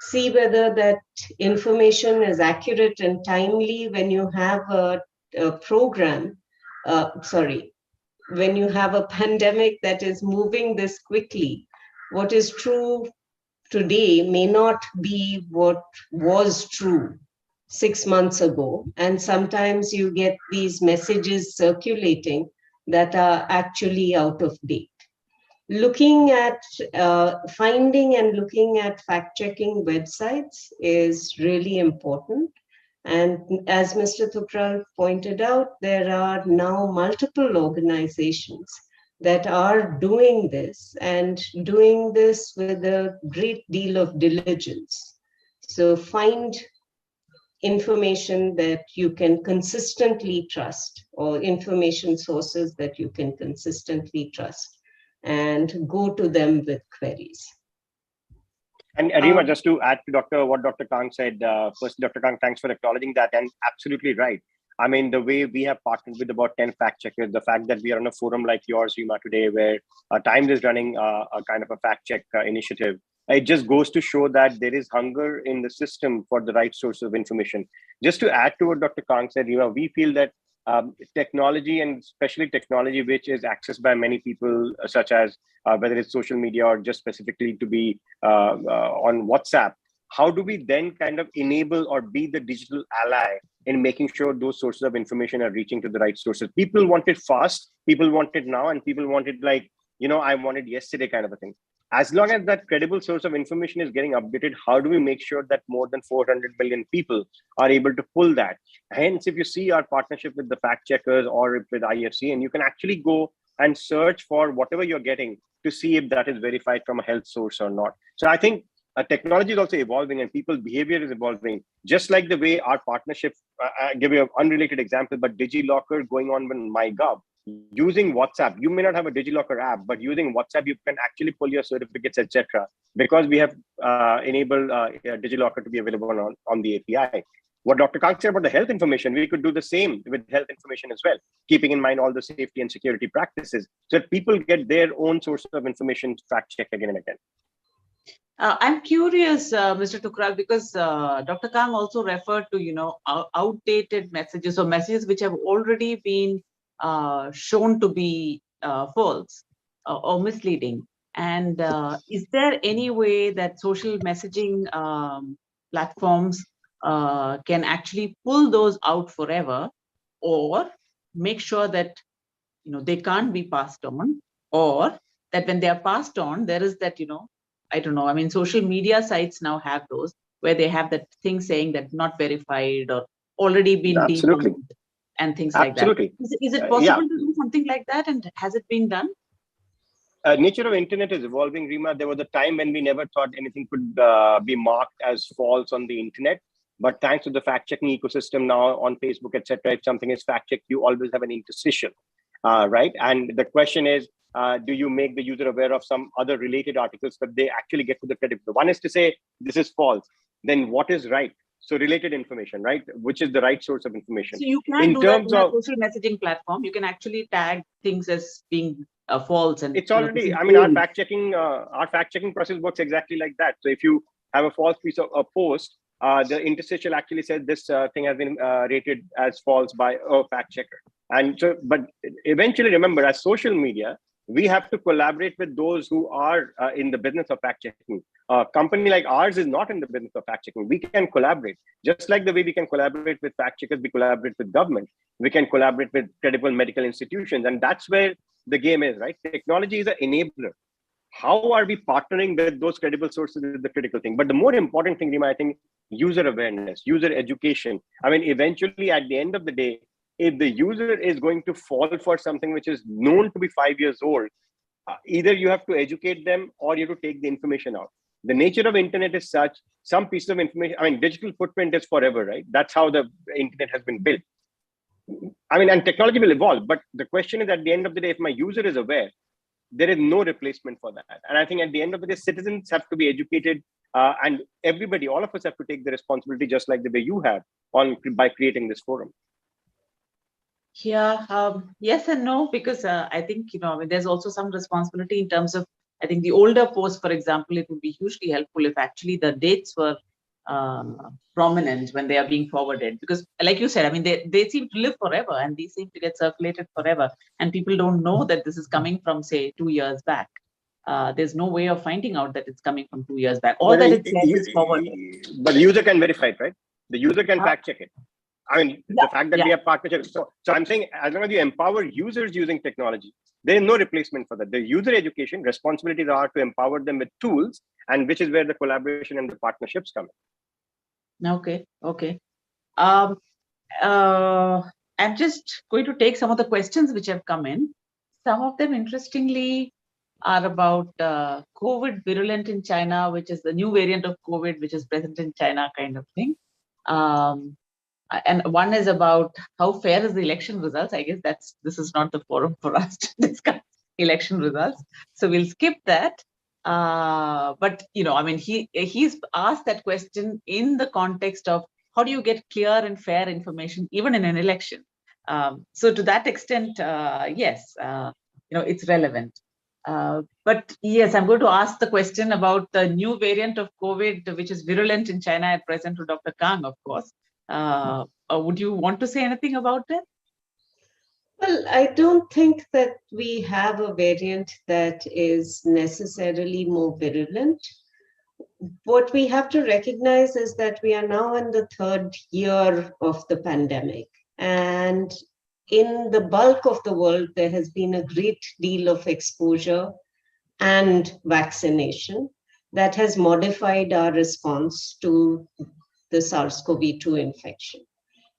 see whether that information is accurate and timely. When you have a program, when you have a pandemic that is moving this quickly, what is true today may not be what was true 6 months ago. And sometimes you get these messages circulating that are actually out of date. Looking at finding and looking at fact-checking websites is really important. And as Mr. Thukral pointed out, there are now multiple organizations that are doing this and doing this with a great deal of diligence. So find information that you can consistently trust, or information sources that you can consistently trust, and go to them with queries. And Rima, just to add to what Dr. Kang said, first, Dr. Kang, thanks for acknowledging that, and absolutely right. I mean, the way we have partnered with about 10 fact checkers, the fact that we are on a forum like yours, Rima, today, where Times is running a kind of a fact check initiative, it just goes to show that there is hunger in the system for the right source of information. Just to add to what Dr. Kang said, Rima, we feel that technology, and especially technology which is accessed by many people, such as whether it's social media or just specifically to be on WhatsApp, how do we then kind of enable or be the digital ally in making sure those sources of information are reaching to the right sources? People want it fast, people want it now, and people want it like, I want it yesterday kind of a thing. As long as that credible source of information is getting updated, how do we make sure that more than 400 million people are able to pull that? Hence, if you see our partnership with the fact checkers or with IFC, and you can actually go and search for whatever you're getting to see if that is verified from a health source or not. So I think technology is also evolving and people's behavior is evolving, just like the way our partnership, I give you an unrelated example, but DigiLocker going on with MyGov. Using WhatsApp, you may not have a DigiLocker app, but using WhatsApp, you can actually pull your certificates, etc. Because we have enabled DigiLocker to be available on the API. What Dr. Kang said about the health information, we could do the same with health information as well, keeping in mind all the safety and security practices, so that people get their own source of information fact-checked again and again. I'm curious, Mr. Thukral, because Dr. Kang also referred to, outdated messages or messages which have already been shown to be false or misleading. And is there any way that social messaging platforms can actually pull those out forever, or make sure that they can't be passed on, or that when they are passed on, there is that I don't know. I mean, social media sites now have those where they have that thing saying that not verified or already been Absolutely. debunked and things Absolutely. like that. Is it possible to do something like that? And has it been done? Nature of internet is evolving, Rima. There was a time when we never thought anything could be marked as false on the internet. But thanks to the fact-checking ecosystem now on Facebook, etc., if something is fact-checked, you always have an interstitial, right? And the question is, do you make the user aware of some other related articles that they actually get to the credit? The one is to say, this is false. Then what is right? So related information, right? Which is the right source of information. So you can do that in a social messaging platform. You can actually tag things as being false. And it's already, I mean, our fact-checking process works exactly like that. So if you have a false piece of a post, the interstitial actually says this thing has been rated as false by a fact checker. And so, but eventually remember, as social media, we have to collaborate with those who are in the business of fact checking. A company like ours is not in the business of fact checking. We can collaborate. Just like the way we can collaborate with fact checkers, we collaborate with government. We can collaborate with credible medical institutions. And that's where the game is, right? Technology is an enabler. How are we partnering with those credible sources is the critical thing. But the more important thing, Rima, I think, user awareness, user education. I mean, eventually, at the end of the day, if the user is going to fall for something which is known to be 5 years old, either you have to educate them or you have to take the information out. The nature of internet is such, some piece of information, I mean, digital footprint is forever, right? That's how the internet has been built. I mean, and technology will evolve, but the question is, at the end of the day, if my user is aware, there is no replacement for that. And I think at the end of the day, citizens have to be educated, and everybody, all of us have to take the responsibility, just like the way you have by creating this forum. Yeah, yes and no, because I think, I mean, there's also some responsibility in terms of, I think the older posts, for example, it would be hugely helpful if actually the dates were prominent when they are being forwarded. Because like you said, I mean, they seem to live forever and these seem to get circulated forever. And people don't know that this is coming from, say, 2 years back. There's no way of finding out that it's coming from 2 years back or that it's forwarded. But the user can verify it, right? The user can fact check it. I mean, the fact that we have partnerships. So I'm saying, as long as you empower users using technology, there is no replacement for that. The user education responsibilities are to empower them with tools, and which is where the collaboration and the partnerships come in. Okay. I'm just going to take some of the questions which have come in. Some of them, interestingly, are about COVID virulent in China, which is the new variant of COVID, which is present in China, kind of thing. And one is about how fair is the election results. I guess this is not the forum for us to discuss election results, so we'll skip that. But I mean, he's asked that question in the context of how do you get clear and fair information even in an election. So to that extent, yes, it's relevant. But yes, I'm going to ask the question about the new variant of COVID, which is virulent in China at present, to Dr. Kang, of course. Would you want to say anything about it? Well, I don't think that we have a variant that is necessarily more virulent. What we have to recognize is that we are now in the 3rd year of the pandemic. And in the bulk of the world, there has been a great deal of exposure and vaccination that has modified our response to the SARS-CoV-2 infection.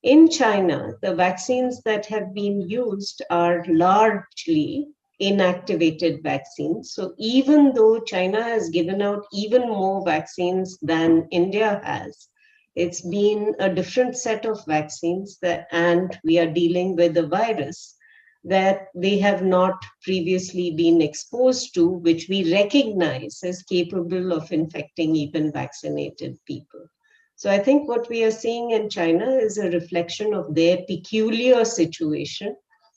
In China, the vaccines that have been used are largely inactivated vaccines. So even though China has given out even more vaccines than India has, it's been a different set of vaccines and we are dealing with a virus that they have not previously been exposed to, which we recognize as capable of infecting even vaccinated people. So I think what we are seeing in China is a reflection of their peculiar situation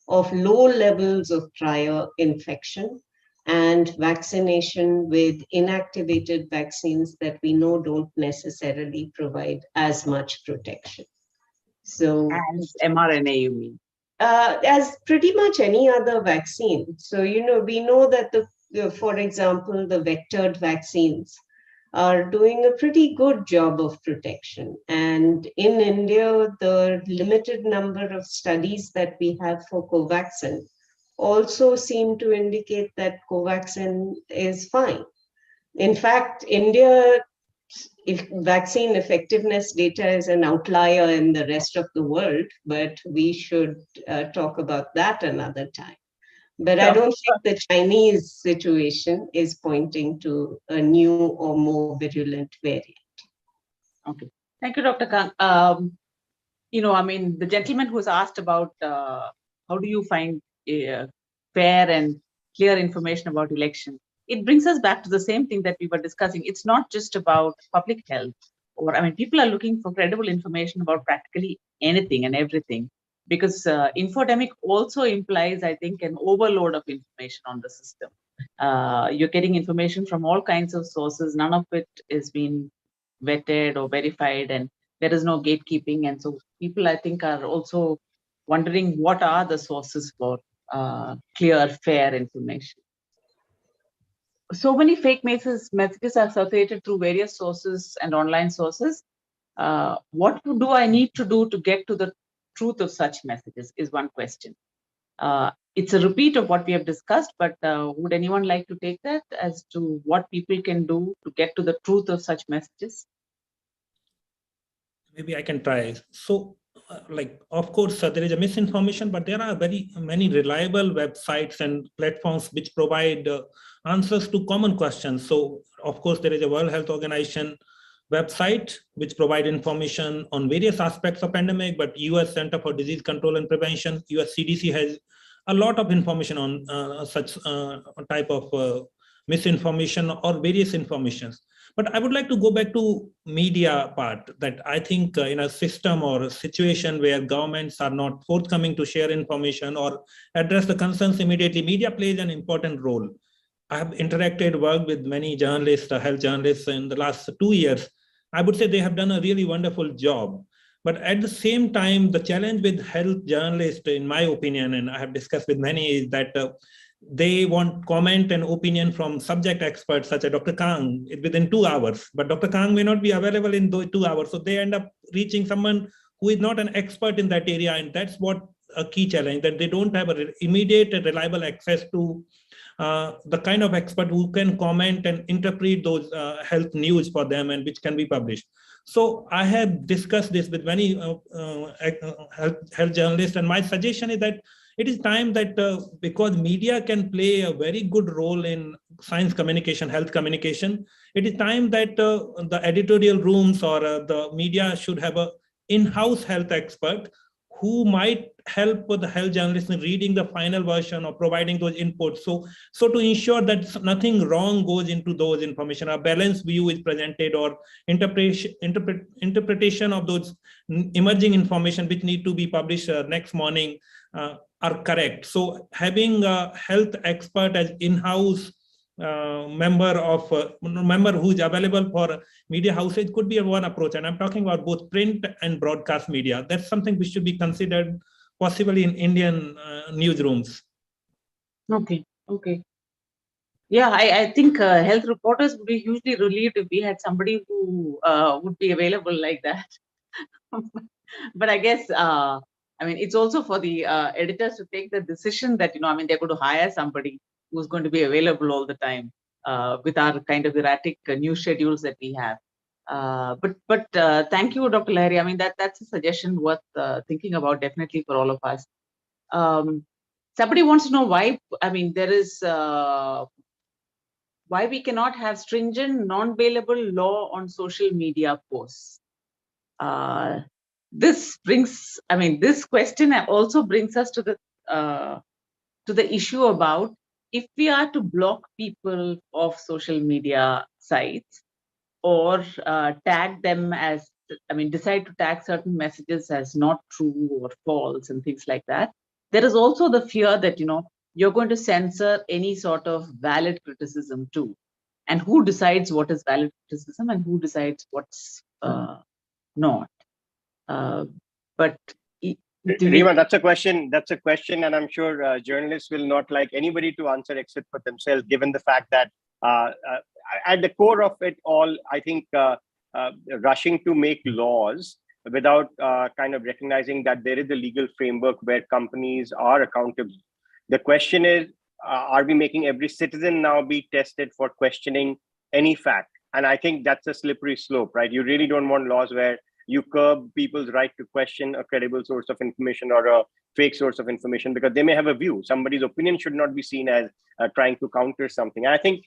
of low levels of prior infection and vaccination with inactivated vaccines that we know don't necessarily provide as much protection. So, as mRNA, you mean? As pretty much any other vaccine. So, we know that for example, the vectored vaccines are doing a pretty good job of protection. And in India, the limited number of studies that we have for Covaxin also seem to indicate that Covaxin is fine. In fact, India's vaccine effectiveness data is an outlier in the rest of the world, but we should talk about that another time. But I don't think the Chinese situation is pointing to a new or more virulent variant. Okay. Thank you, Dr. Kang. I mean, the gentleman who was asked about how do you find fair and clear information about election, it brings us back to the same thing that we were discussing. It's not just about public health, people are looking for credible information about practically anything and everything. Because infodemic also implies, I think, an overload of information on the system. You're getting information from all kinds of sources. None of it is being vetted or verified, and there is no gatekeeping. And so people, I think, are also wondering what are the sources for clear, fair information. so many fake messages are circulated through various sources and online sources. What do I need to do to get to the truth of such messages is one question. It's a repeat of what we have discussed, but would anyone like to take that as to what people can do to get to the truth of such messages? Maybe I can try. So, of course, there is a misinformation, but there are very many reliable websites and platforms which provide answers to common questions. So, of course, there is a World Health Organization website which provide information on various aspects of pandemic, but US Center for Disease Control and Prevention, US CDC, has a lot of information on such type of misinformation or various informations. But I would like to go back to media part, that I think in a system or a situation where governments are not forthcoming to share information or address the concerns immediately, media plays an important role. I have worked with many journalists, health journalists in the last 2 years. I would say they have done a really wonderful job. But at the same time, the challenge with health journalists, in my opinion, and I have discussed with many, is that they want comment and opinion from subject experts such as Dr. Kang within 2 hours, but Dr. Kang may not be available in those 2 hours. So they end up reaching someone who is not an expert in that area. And that's what a key challenge, that they don't have an immediate and reliable access to the kind of expert who can comment and interpret those health news for them and which can be published. So I have discussed this with many health journalists, and my suggestion is that it is time that because media can play a very good role in science communication, health communication, it is time that the editorial rooms or the media should have a in-house health expert who might help the health journalists in reading the final version or providing those inputs. So to ensure that nothing wrong goes into those information, a balanced view is presented, or interpretation of those emerging information which need to be published next morning are correct. So having a health expert as in-house member who is available for media houses could be one approach. And I'm talking about both print and broadcast media. That's something which should be considered possibly in Indian newsrooms. Okay. Yeah, I think health reporters would be hugely relieved if we had somebody who would be available like that. But I guess, it's also for the editors to take the decision that, they're going to hire somebody who's going to be available all the time with our kind of erratic news schedules that we have. But thank you, Dr. Lahiri. That's a suggestion worth thinking about, definitely, for all of us. Somebody wants to know why, there is, why we cannot have stringent, non-bailable law on social media posts. This question also brings us to the issue about, if we are to block people off social media sites, or tag them as, decide to tag certain messages as not true or false and things like that, there is also the fear that, you're going to censor any sort of valid criticism too. And who decides what is valid criticism and who decides what's not? But Rima, that's a question, and I'm sure journalists will not like anybody to answer except for themselves, given the fact that at the core of it all, I think rushing to make laws without kind of recognizing that there is a legal framework where companies are accountable. The question is, are we making every citizen now be tested for questioning any fact? And I think that's a slippery slope, right? You really don't want laws where you curb people's right to question a credible source of information or a fake source of information, because they may have a view. Somebody's opinion should not be seen as trying to counter something. And I think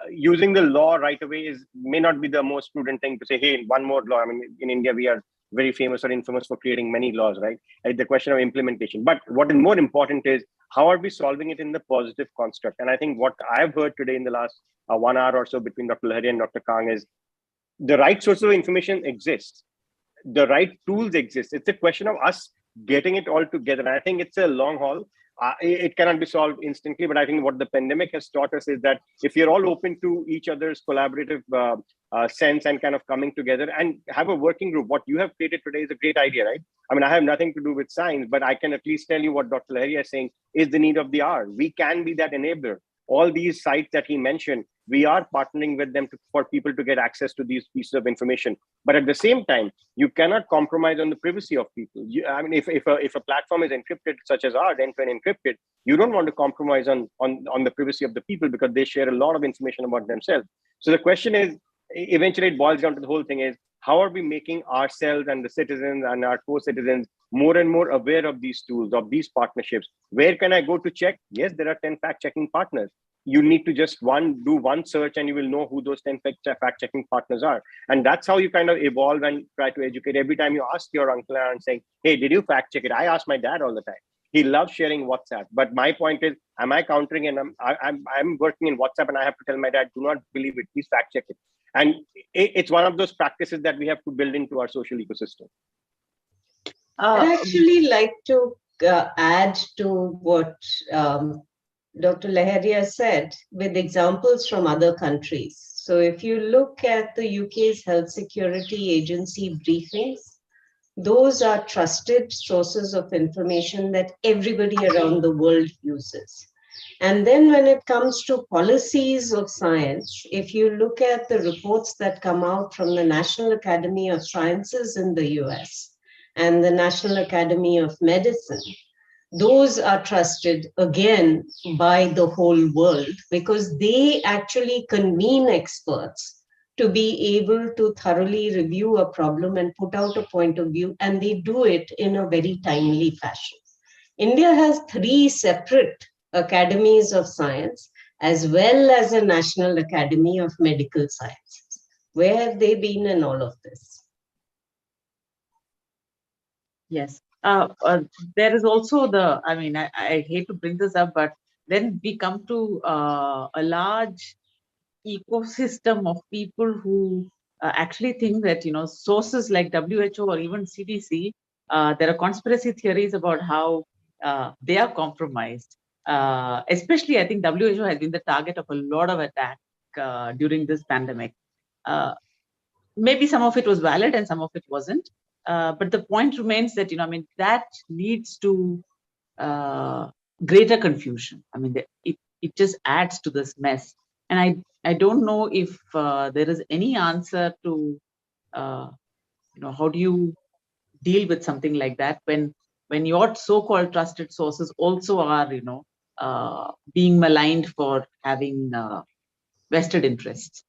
using the law right away may not be the most prudent thing to say, hey, one more law. In India, we are very famous or infamous for creating many laws, right? The question of implementation. But what is more important is, how are we solving it in the positive construct? And I think what I've heard today in the last 1 hour or so between Dr. Lahiri and Dr. Kang is, the right source of information exists. The right tools exist. It's a question of us getting it all together. And I think it's a long haul. It cannot be solved instantly, but I think what the pandemic has taught us is that if you're all open to each other's collaborative sense and kind of coming together and have a working group, what you have created today is a great idea, right? I have nothing to do with science, but I can at least tell you what Dr. Lahiri is saying is the need of the hour. We can be that enabler. all these sites that he mentioned, we are partnering with them for people to get access to these pieces of information. But at the same time, you cannot compromise on the privacy of people. I mean, if a platform is encrypted, such as ours, end-to-end encrypted, you don't want to compromise on the privacy of the people, because they share a lot of information about themselves. So the question is, eventually it boils down to the whole thing is, how are we making ourselves and the citizens and our co-citizens more and more aware of these tools, of these partnerships? Where can I go to check? Yes, there are 10 fact-checking partners. You need to just do one search and you will know who those 10 fact-checking partners are. And that's how you kind of evolve and try to educate. Every time you ask your uncle and saying, hey, did you fact check it? I ask my dad all the time. He loves sharing WhatsApp. But my point is, am I countering? And I'm working in WhatsApp and I have to tell my dad, do not believe it, please fact check it. And it's one of those practices that we have to build into our social ecosystem. I'd actually like to add to what Dr. Laharia said with examples from other countries. So if you look at the UK's Health Security Agency briefings, those are trusted sources of information that everybody around the world uses. And then when it comes to policies of science, if you look at the reports that come out from the National Academy of Sciences in the US and the National Academy of Medicine, those are trusted again by the whole world, because they actually convene experts to be able to thoroughly review a problem and put out a point of view, and they do it in a very timely fashion. India has 3 separate academies of science, as well as a National Academy of Medical Sciences. Where have they been in all of this? Yes. There is also I mean, I hate to bring this up, but then we come to a large ecosystem of people who actually think that, sources like WHO or even CDC, there are conspiracy theories about how they are compromised. Especially, I think WHO has been the target of a lot of attack during this pandemic. Maybe some of it was valid and some of it wasn't. But the point remains that, that leads to greater confusion. I mean, it just adds to this mess. And I don't know if there is any answer to, how do you deal with something like that when your so-called trusted sources also are, being maligned for having vested interests.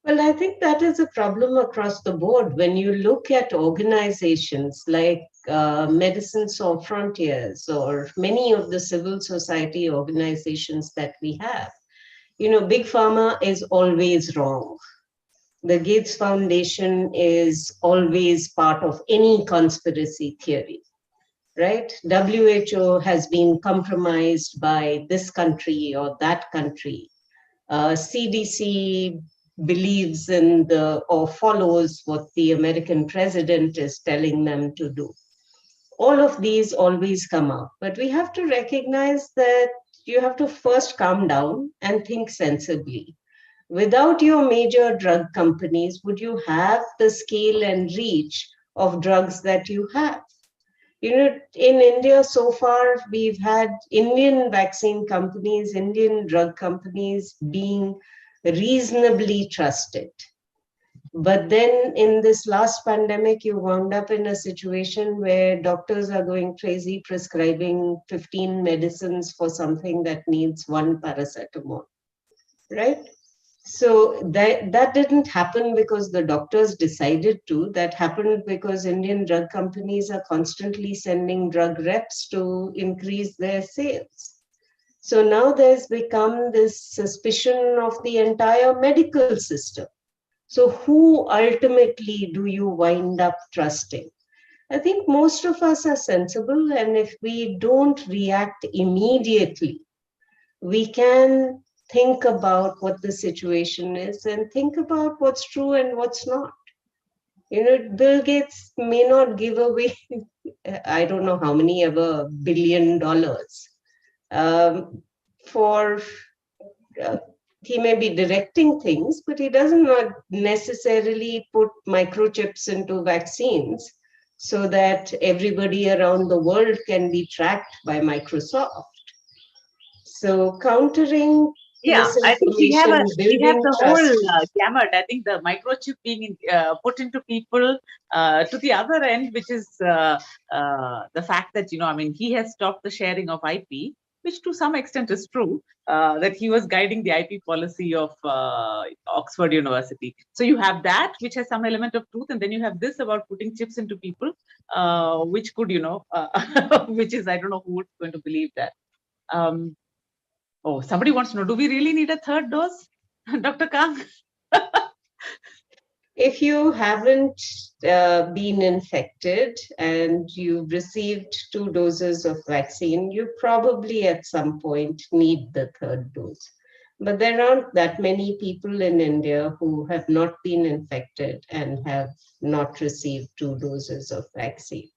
Well, I think that is a problem across the board. When you look at organizations like Medicine Sans Frontiers or many of the civil society organizations that we have, Big Pharma is always wrong. The Gates Foundation is always part of any conspiracy theory, right? WHO has been compromised by this country or that country. CDC believes in or follows what the American president is telling them to do. All of these always come up, but we have to recognize that you have to first calm down and think sensibly. Without your major drug companies, would you have the scale and reach of drugs that you have? In India so far, we've had Indian vaccine companies, Indian drug companies being reasonably trusted. But then in this last pandemic, you wound up in a situation where doctors are going crazy prescribing 15 medicines for something that needs 1 paracetamol, right? So that didn't happen because the doctors decided to. That happened because Indian drug companies are constantly sending drug reps to increase their sales. So now there's become this suspicion of the entire medical system. So who ultimately do you wind up trusting? I think most of us are sensible, and if we don't react immediately, we can think about what the situation is and think about what's true and what's not. Bill Gates may not give away, I don't know how many ever $1 billion for, he may be directing things, but he doesn't not necessarily put microchips into vaccines so that everybody around the world can be tracked by Microsoft. So countering Yeah, I think misinformation, we have building the whole trust. gamut. I think the microchip being put into people, to the other end, which is the fact that, I mean, he has stopped the sharing of IP, which to some extent is true, that he was guiding the IP policy of Oxford University. So you have that, which has some element of truth, and then you have this about putting chips into people, which could, which is, I don't know who's going to believe that. Oh, somebody wants to know, do we really need a third dose, Dr. Kang? If you haven't been infected and you've received 2 doses of vaccine, you probably at some point need the third dose. But there aren't that many people in India who have not been infected and have not received 2 doses of vaccine.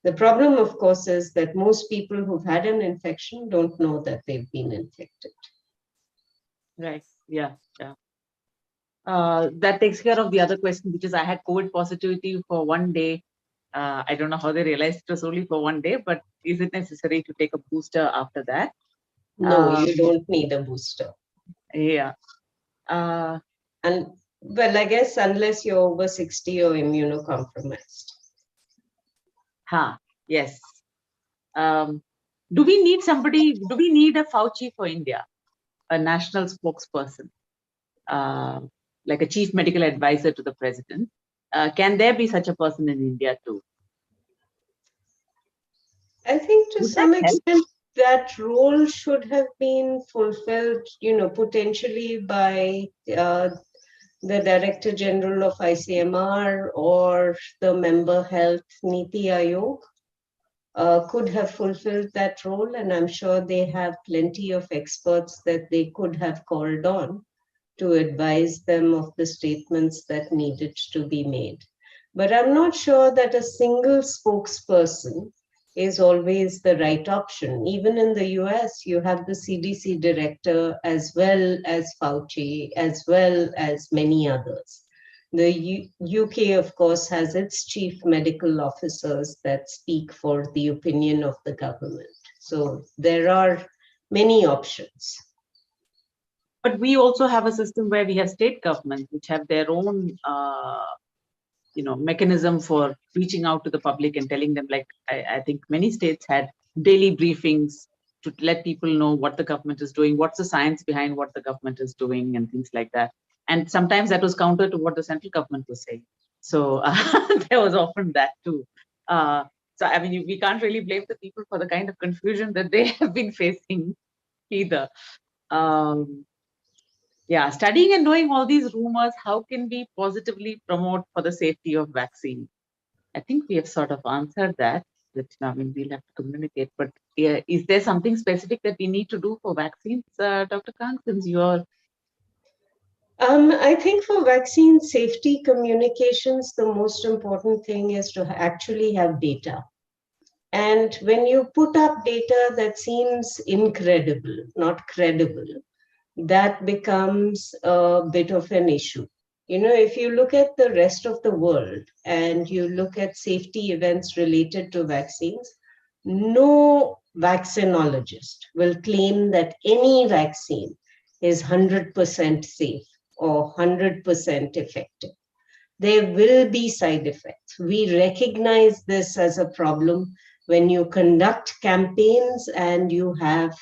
The problem, of course, is that most people who've had an infection don't know that they've been infected. Right. Yeah. That takes care of the other question, which is I had COVID positivity for one day. I don't know how they realized it was only for one day, but is it necessary to take a booster after that? No, you don't need a booster. Yeah. And well, I guess unless you're over 60 or immunocompromised. Yes. Do we need a Fauci for India, a national spokesperson, like a chief medical advisor to the president? Can there be such a person in India too? I think to Would some that help? extent that role should have been fulfilled, potentially by the Director General of ICMR or the member health Niti Aayog. Could have fulfilled that role, and I'm sure they have plenty of experts that they could have called on to advise them of the statements that needed to be made. But I'm not sure that a single spokesperson is always the right option. Even in the US, you have the CDC director as well as Fauci, as well as many others. The UK, of course, has its chief medical officers that speak for the opinion of the government. So there are many options. But we also have a system where we have state governments which have their own, mechanism for reaching out to the public and telling them, like, I think many states had daily briefings to let people know what the government is doing, what's the science behind what the government is doing, and things like that. And sometimes that was counter to what the central government was saying. So there was often that too. So, I mean, we can't really blame the people for the kind of confusion that they have been facing either. Yeah, studying and knowing all these rumors, how can we positively promote for the safety of vaccine? I think we have sort of answered that. That, I mean, we'll have to communicate. But yeah, is there something specific that we need to do for vaccines, Dr. Khan, since you're... I think for vaccine safety communications, the most important thing is to actually have data. And when you put up data that seems incredible, not credible, that becomes a bit of an issue. If you look at the rest of the world and you look at safety events related to vaccines, no vaccinologist will claim that any vaccine is 100% safe or 100% effective. There will be side effects. We recognize this as a problem when you conduct campaigns and you have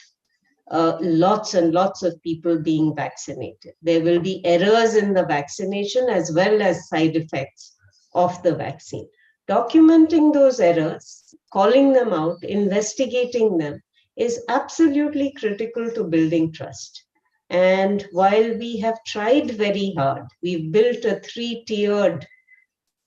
lots and lots of people being vaccinated. There will be errors in the vaccination as well as side effects of the vaccine. Documenting those errors, calling them out, investigating them is absolutely critical to building trust. And while we have tried very hard, we've built a 3-tiered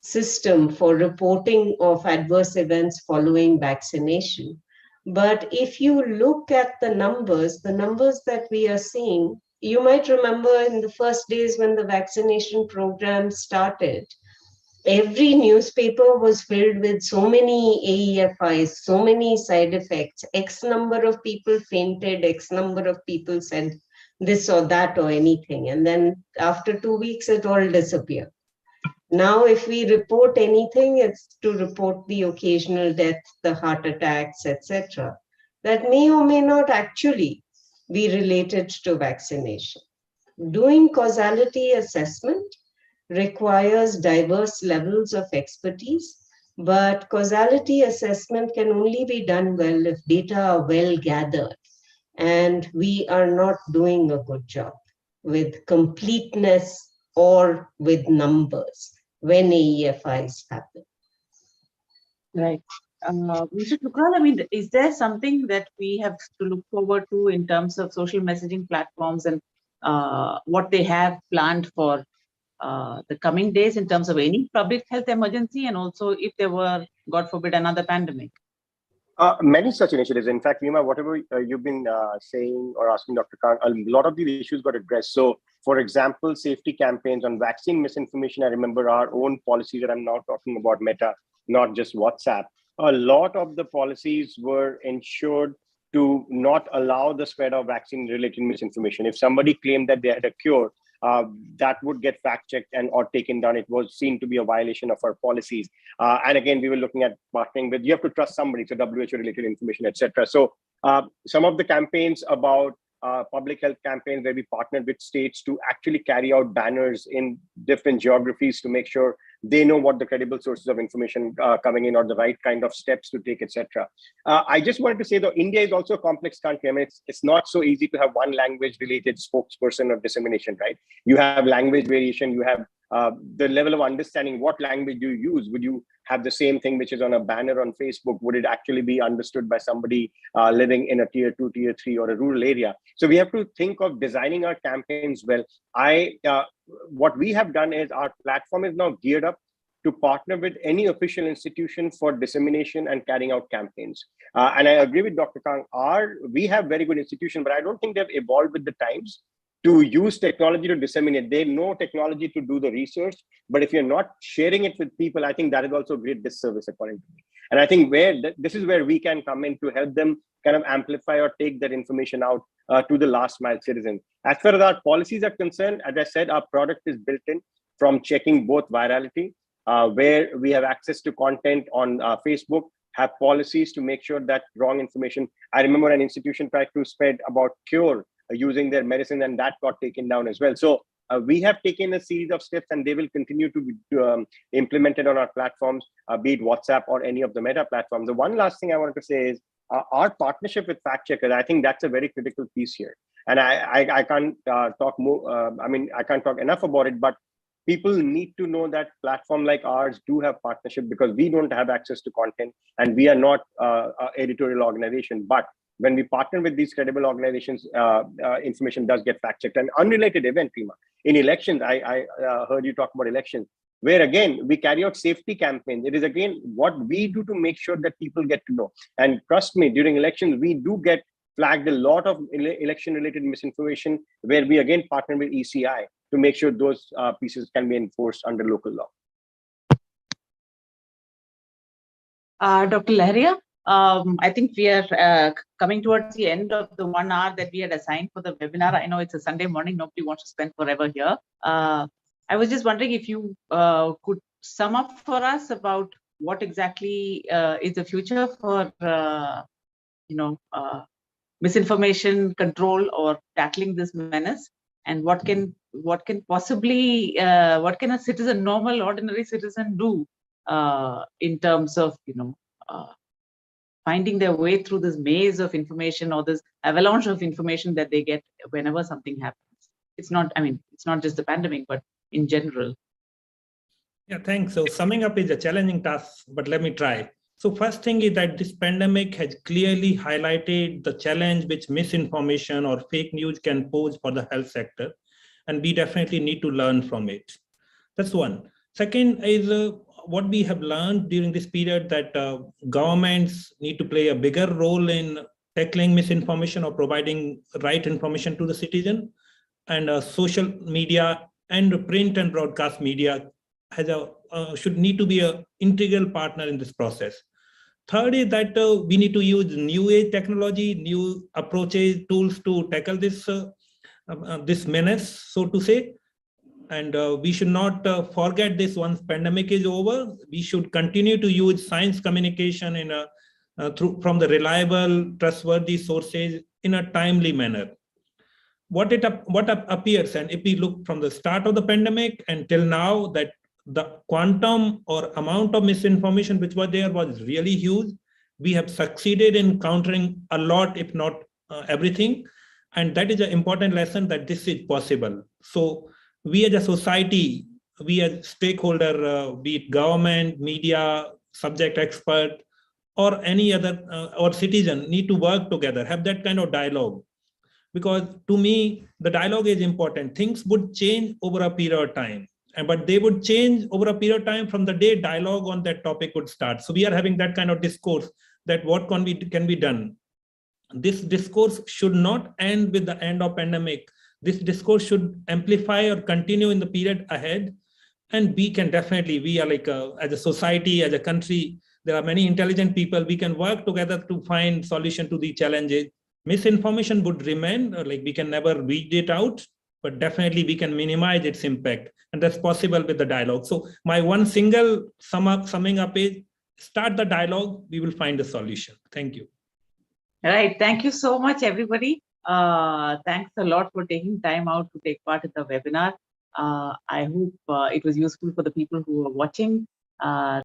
system for reporting of adverse events following vaccination. But if you look at the numbers that we are seeing, you might remember in the first days when the vaccination program started, every newspaper was filled with so many AEFIs, so many side effects. X number of people fainted, X number of people said this or that or anything. And then after 2 weeks, it all disappeared. Now, if we report anything, it's to report the occasional death, the heart attacks, etc. That may or may not actually be related to vaccination. Doing causality assessment requires diverse levels of expertise, but causality assessment can only be done well if data are well gathered, and we are not doing a good job with completeness or with numbers when AEFIs happen. Right. Mr. Tukral, I mean, is there something that we have to look forward to in terms of social messaging platforms and what they have planned for the coming days in terms of any public health emergency, and also if there were, God forbid, another pandemic? Many such initiatives. In fact, Rima, whatever you've been saying or asking Dr. Khan, a lot of these issues got addressed. So, for example, safety campaigns on vaccine misinformation. I remember our own policies that I'm now talking about Meta, not just WhatsApp. A lot of the policies were ensured to not allow the spread of vaccine-related misinformation. If somebody claimed that they had a cure, that would get fact-checked and or taken down. It was seen to be a violation of our policies. And again, we were looking at partnering with, you have to trust somebody, so WHO-related information, etc. So some of the campaigns about public health campaigns where we partnered with states to actually carry out banners in different geographies to make sure they know what the credible sources of information coming in or the right kind of steps to take, etc. I just wanted to say, though, India is also a complex country. I mean, it's not so easy to have one language-related spokesperson of dissemination, right? You have language variation, you have the level of understanding. What language do you use? Would you have the same thing which is on a banner on Facebook? Would it actually be understood by somebody living in a tier 2, tier 3 or a rural area? So we have to think of designing our campaigns well. What we have done is our platform is now geared up to partner with any official institution for dissemination and carrying out campaigns. And I agree with Dr. Kang, we have very good institutions, but I don't think they've evolved with the times to use technology to disseminate. They know technology to do the research, but if you're not sharing it with people, I think that is also a great disservice according to me. And I think this is where we can come in to help them kind of amplify or take that information out to the last mile citizen. As far as our policies are concerned, as I said, our product is built in from checking both virality, where we have access to content on Facebook, have policies to make sure that wrong information. I remember an institution tried to spread about cure using their medicine, and that got taken down as well. So we have taken a series of steps, and they will continue to be implemented on our platforms, be it WhatsApp or any of the Meta platforms. The one last thing I wanted to say is our partnership with fact checkers. I think that's a very critical piece here, and I can't talk more. I can't talk enough about it, but people need to know that platform like ours do have partnership, because we don't have access to content and we are not an editorial organization. But when we partner with these credible organizations, information does get fact-checked. An unrelated event, Prima, in elections, I heard you talk about elections, where again, we carry out safety campaigns. It is again what we do to make sure that people get to know. And trust me, during elections, we do get flagged a lot of election-related misinformation, where we again partner with ECI to make sure those pieces can be enforced under local law. Dr. Laharia, I think we are coming towards the end of the 1 hour that we had assigned for the webinar. I know it's a Sunday morning, nobody wants to spend forever here. I was just wondering if you could sum up for us about what exactly is the future for misinformation control or tackling this menace, and what can possibly what can a citizen, normal ordinary citizen, do in terms of finding their way through this maze of information or this avalanche of information that they get whenever something happens. It's not just the pandemic, but in general. Yeah, thanks. So summing up is a challenging task, but let me try. So first thing is that this pandemic has clearly highlighted the challenge which misinformation or fake news can pose for the health sector, and we definitely need to learn from it. That's one. Second is what we have learned during this period, that governments need to play a bigger role in tackling misinformation or providing right information to the citizen, and social media and print and broadcast media should need to be an integral partner in this process. Third is that we need to use new age technology, new approaches, tools to tackle this this menace, so to say. And we should not forget this once pandemic is over. We should continue to use science communication from the reliable, trustworthy sources in a timely manner. what appears, and if we look from the start of the pandemic and till now, that the quantum or amount of misinformation which was there was really huge. We have succeeded in countering a lot, if not everything, and that is an important lesson that this is possible. So we as a society, we as stakeholder, be it government, media, subject expert, or any other or citizen, need to work together, have that kind of dialogue. Because to me, the dialogue is important. Things would change over a period of time, but they would change over a period of time from the day dialogue on that topic would start. So we are having that kind of discourse, that what can be done. This discourse should not end with the end of pandemic. This discourse should amplify or continue in the period ahead. And we can definitely, we are like as a society, as a country, there are many intelligent people. We can work together to find solution to the challenges. Misinformation would remain, or like we can never weed it out, but definitely we can minimize its impact, and that's possible with the dialogue. So my one single summing up is, start the dialogue, we will find a solution. Thank you. Right. Thank you so much, everybody. Thanks a lot for taking time out to take part in the webinar. I hope it was useful for the people who are watching.